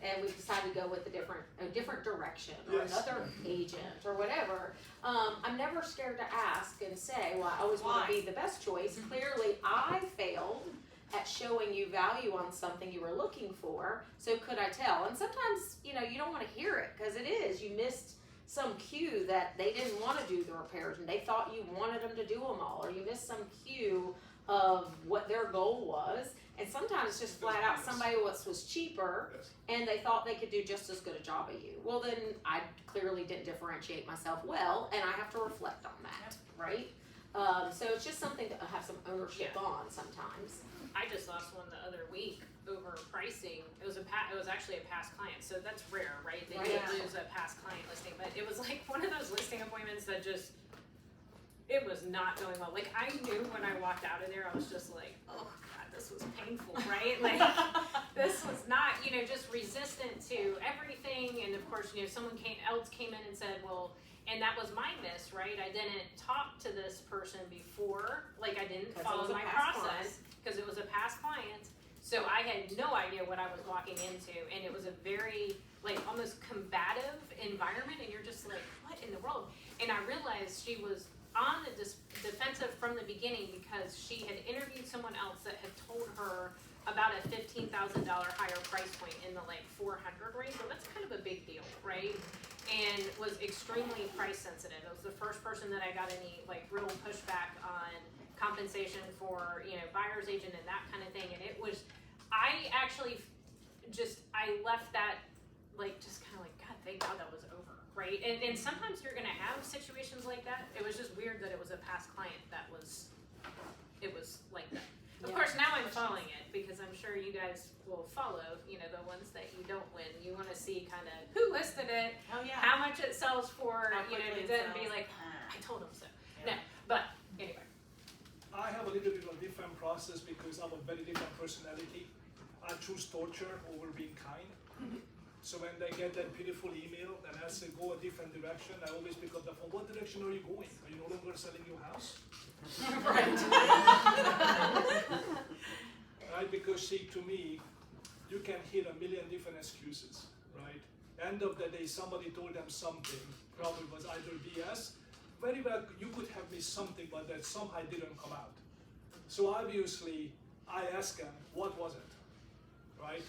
and we decided to go with a different direction or another agent or whatever. I'm never scared to ask and say, well, I always want to be the best choice. Clearly, I failed at showing you value on something you were looking for, so could I tell? And sometimes, you don't want to hear it because it is, you missed some cue that they didn't want to do the repairs and they thought you wanted them to do them all, or you missed some cue of what their goal was, and sometimes just flat out somebody else was cheaper and they thought they could do just as good a job as you. Well, then I clearly didn't differentiate myself well, and I have to reflect on that, right? So it's just something to have some ownership on sometimes. I just lost one the other week over pricing. It was actually a past client, so that's rare, right? That you lose a past client listing, but it was like one of those listing appointments that just it was not going well. Like, I knew when I walked out of there, I was just like, oh God, this was painful, right? Like, this was not, just resistant to everything. And of course, someone else came in and said, well, and that was my miss, right? I didn't talk to this person before, like I didn't follow my process because it was a past client. So I had no idea what I was walking into, and it was a very, like, almost combative environment, and you're just like, what in the world? And I realized she was on the defensive from the beginning because she had interviewed someone else that had told her about a $15,000 higher price point in the like 400 range. So that's kind of a big deal, right? And was extremely price sensitive. It was the first person that I got any like real pushback on compensation for, buyer's agent and that kind of thing. And it was, I actually I left that like just kind of like, God, thank God that was over, right? And sometimes you're gonna have situations like that. It was just weird that it was a past client that was, it was like that. Of course, now I'm following it because I'm sure you guys will follow, the ones that you don't win. You want to see kind of who listed it, how much it sells for, to then be like, I told them so. No, but anyway. I have a little bit of a different process because I have a very different personality. I choose torture over being kind. So when they get that beautiful email and I say go a different direction, I always pick up the phone. What direction are you going? Are you no longer selling your house? Right. Right, because see, to me, you can hear a million different excuses, right? End of the day, somebody told them something, probably was either BS. Very well, you could have missed something, but that somehow didn't come out. So obviously, I asked them, what was it, right?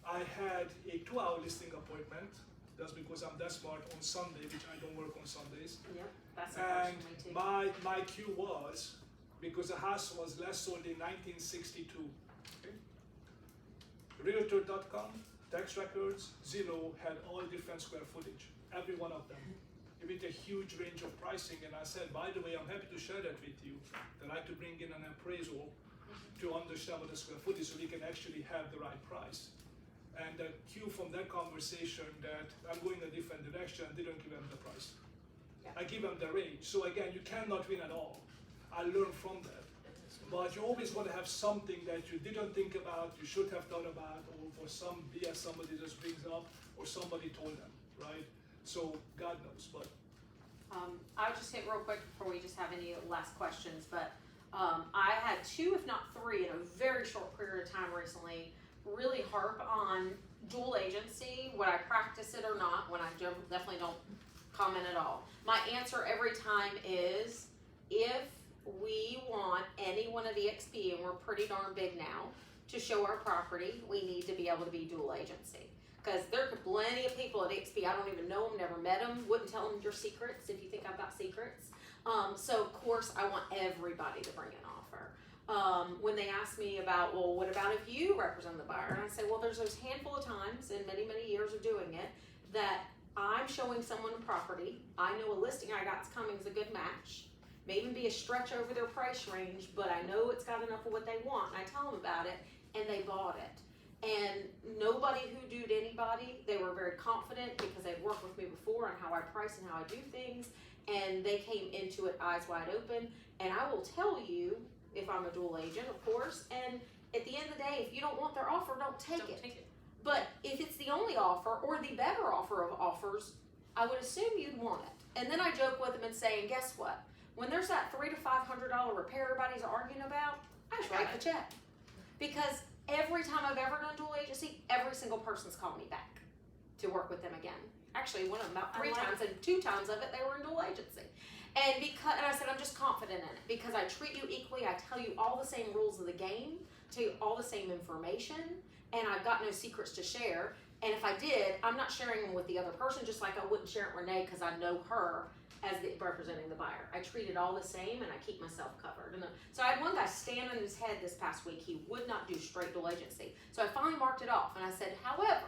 I had a 2-hour listing appointment. That's because I'm that smart on Sunday, which I don't work on Sundays. Yep, that's And unfortunately too. my cue was, because the house was last sold in 1962. Okay? Realtor.com, tax records, Zillow had all different square footage, every one of them, with a huge range of pricing. And I said, by the way, I'm happy to share that with you, that I had to bring in an appraisal to understand what the square footage so we can actually have the right price. And the cue from that conversation that I'm going a different direction, I didn't give them the price. Yeah. I give them the range. So again, you cannot win at all. I learned from that. But you always want to have something that you didn't think about, you should have thought about, or for some BS somebody just brings up, or somebody told them, right? So God knows, but. I'll just hit real quick before we just have any last questions, but I had 2, if not 3, in a very short period of time recently, really harp on dual agency, would I practice it or not, when I definitely don't comment at all. My answer every time is, if we want any one of the XP, and we're pretty darn big now, to show our property, we need to be able to be dual agency. Because there are plenty of people at XP, I don't even know them, never met them, wouldn't tell them your secrets if you think I've got secrets. So of course I want everybody to bring an offer. When they ask me about, well, what about if you represent the buyer? And I say, well, there's those handful of times in many, many years of doing it that I'm showing someone a property, I know a listing I got's coming is a good match, may even be a stretch over their price range, but I know it's got enough of what they want, and I tell them about it, and they bought it. And nobody hoodooed anybody. They were very confident because they'd worked with me before on how I price and how I do things, and they came into it eyes wide open. And I will tell you, if I'm a dual agent, of course, and at the end of the day, if you don't want their offer, don't take it. But if it's the only offer or the better offer of offers, I would assume you'd want it. And then I joke with them and say, and guess what? When there's that $300 to $500 repair everybody's arguing about, I just write the check. Because every time I've ever done dual agency, every single person's called me back to work with them again. Actually, one of them about 3 times, and 2 times of it, they were in dual agency. And I said, I'm just confident in it because I treat you equally. I tell you all the same rules of the game, tell you all the same information, and I've got no secrets to share. And if I did, I'm not sharing them with the other person, just like I wouldn't share it with Renee because I know her as representing the buyer. I treat it all the same, and I keep myself covered. And so I had one guy stand on his head this past week. He would not do straight dual agency. So I finally marked it off, and I said, however,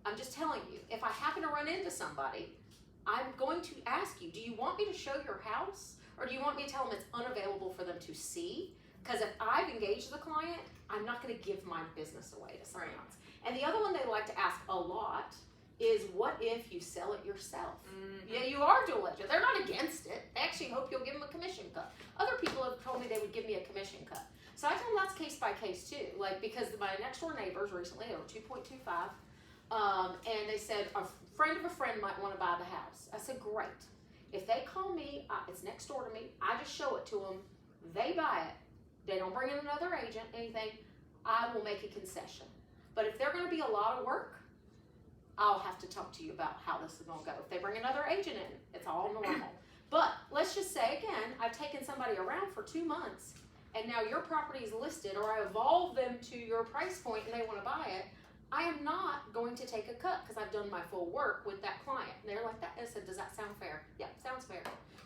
I'm just telling you, if I happen to run into somebody, I'm going to ask you, do you want me to show your house? Or do you want me to tell them it's unavailable for them to see? Because if I've engaged the client, I'm not going to give my business away to someone else. And the other one they like to ask a lot is what if you sell it yourself? Yeah, you are dual agent. They're not against it. They actually hope you'll give them a commission cut. Other people have told me they would give me a commission cut. So I tell them that's case by case too. Like, because my next door neighbors recently, they were 2.25, and they said a friend of a friend might want to buy the house. I said, great. If they call me, it's next door to me, I just show it to them, they buy it, they don't bring in another agent, anything, I will make a concession. But if they're gonna be a lot of work, I'll have to talk to you about how this is gonna go. If they bring another agent in, it's all normal. But let's just say again, I've taken somebody around for 2 months, and now your property is listed, or I evolve them to your price point and they wanna buy it, I am not going to take a cut because I've done my full work with that client. And they're like that. I said, does that sound fair? Yeah, sounds fair.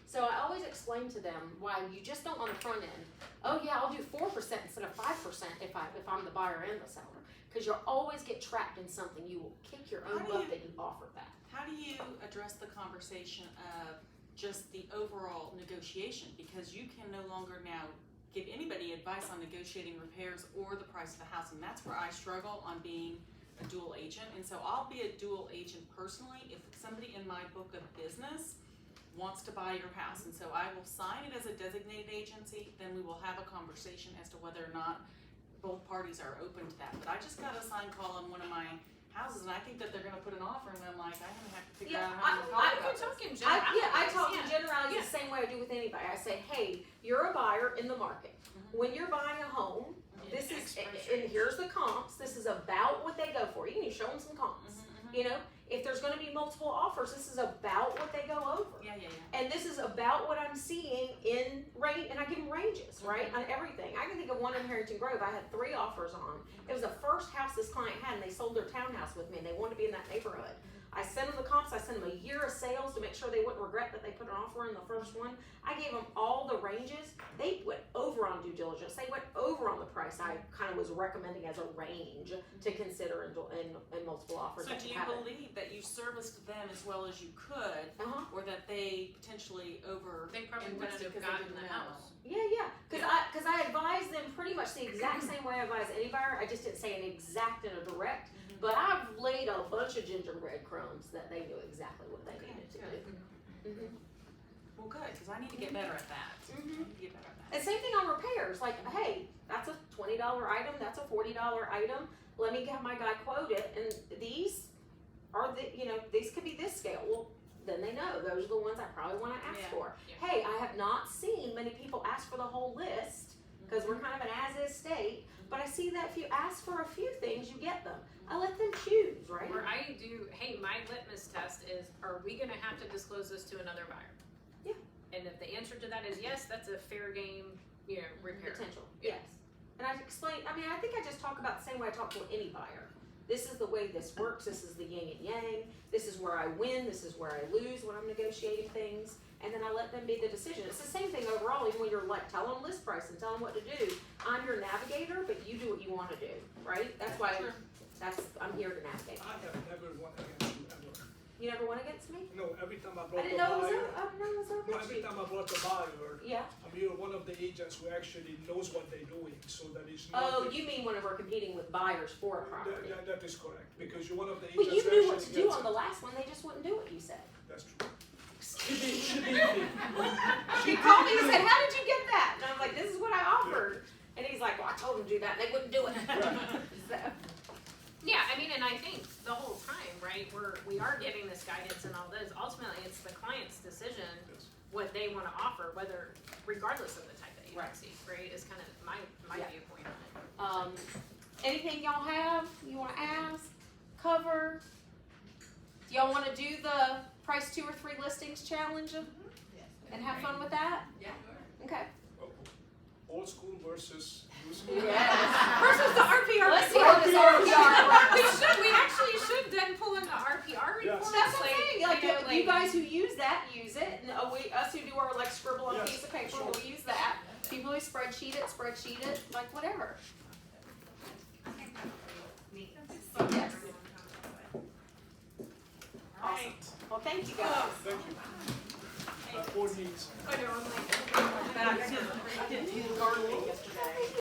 So I always explain to them why you just don't on the front end. Oh yeah, I'll do 4% instead of 5% if I'm the buyer and the seller. Because you'll always get trapped in something. You will kick your own butt that you offered that. How do you address the conversation of just the overall negotiation? Because you can no longer now give anybody advice on negotiating repairs or the price of the house, and that's where I struggle on being a dual agent. And so I'll be a dual agent personally if somebody in my book of business wants to buy your house, and so I will sign it as a designated agency. Then we will have a conversation as to whether or not both parties are open to that. But I just got a sign call on one of my houses, and I think that they're going to put an offer, and I'm like, I'm going to have to figure out how to talk about this. talking I talk in generalities the same way I do with anybody. I say, hey, you're a buyer in the market. When you're buying a home, this is, and here's the comps. This is about what they go for. You can show them some comps. You know, if there's going to be multiple offers, this is about what they go over. Yeah. And this is about what I'm seeing in range, and I give them ranges, right, on everything. I can think of one in Harrington Grove I had 3 offers on. It was the first house this client had, and they sold their townhouse with me, and they wanted to be in that neighborhood. I sent them the comps, I sent them a year of sales to make sure they wouldn't regret that they put an offer in the first one. I gave them all the ranges. They went over on due diligence. They went over on the price I kind of was recommending as a range to consider in multiple offers. So do you believe that you serviced them as well as you could, or that they potentially They probably wouldn't have gotten the house. Yeah, because I advise them pretty much the exact same way I advise any buyer. I just didn't say an exact and a direct, but I've laid a bunch of gingerbread crumbs that they knew exactly what they needed to do. Well, good, because I need to get better at that. I need to get better at that. And same thing on repairs. Like, hey, that's a $20 item. That's a $40 item. Let me have my guy quote it. And these are these could be this scale. Well, then they know those are the ones I probably want to ask for. Yeah. Hey, I have not seen many people ask for the whole list because we're kind of an as-is state. But I see that if you ask for a few things, you get them. I let them choose, right? Where I do, hey, my litmus test is, are we gonna have to disclose this to another buyer? Yeah. And if the answer to that is yes, that's a fair game, repair. Potential, Yeah. yes. And I explain, I think I just talk about the same way I talk to any buyer. This is the way this works, this is the yin and yang, this is where I win, this is where I lose when I'm negotiating things, and then I let them be the decision. It's the same thing overall, even when you're like, tell them list price and tell them what to do. I'm your navigator, but you do what you want to do, right? That's why I'm here to navigate. I have never won against you ever. You never won against me? No, every time I I brought didn't a know it was buyer. over. No, every time I brought a buyer, Yeah. you're one of the agents who actually knows what they're doing, so that is not. Oh, you mean when we're competing with buyers for a property? That is correct, because you're one of the Well, agents you who knew what to actually do gets on it. the last one, they just wouldn't do what you said. That's true. She beat me. He called me and said, how did you get that? And I was like, this is what I offered. And he's like, well, I told them to do that, and they wouldn't do it. So, Yeah, I mean, and I think the whole time, right, we are giving this guidance and all this. Ultimately, it's the client's decision what they want to offer, regardless of the type of agency, right? Is kind of my viewpoint on it. Anything y'all have, you want to ask, cover? Do y'all want to do the price 2 or 3 listings challenge and have fun with that? Yeah. Okay. Old school versus new school. Yes. Versus the RPR. Let's see how this RPR We actually should then pull in the RPR report. Yes. That's what I'm saying. Like, you like- guys who use that, use it. And us who do our like scribble on a Yes, piece of paper, sure. we'll use that. People who spreadsheet it, like whatever. Yes. Awesome. Well, thank you guys. Thank you. Board meetings. I know, I'm like, I did do gardening yesterday.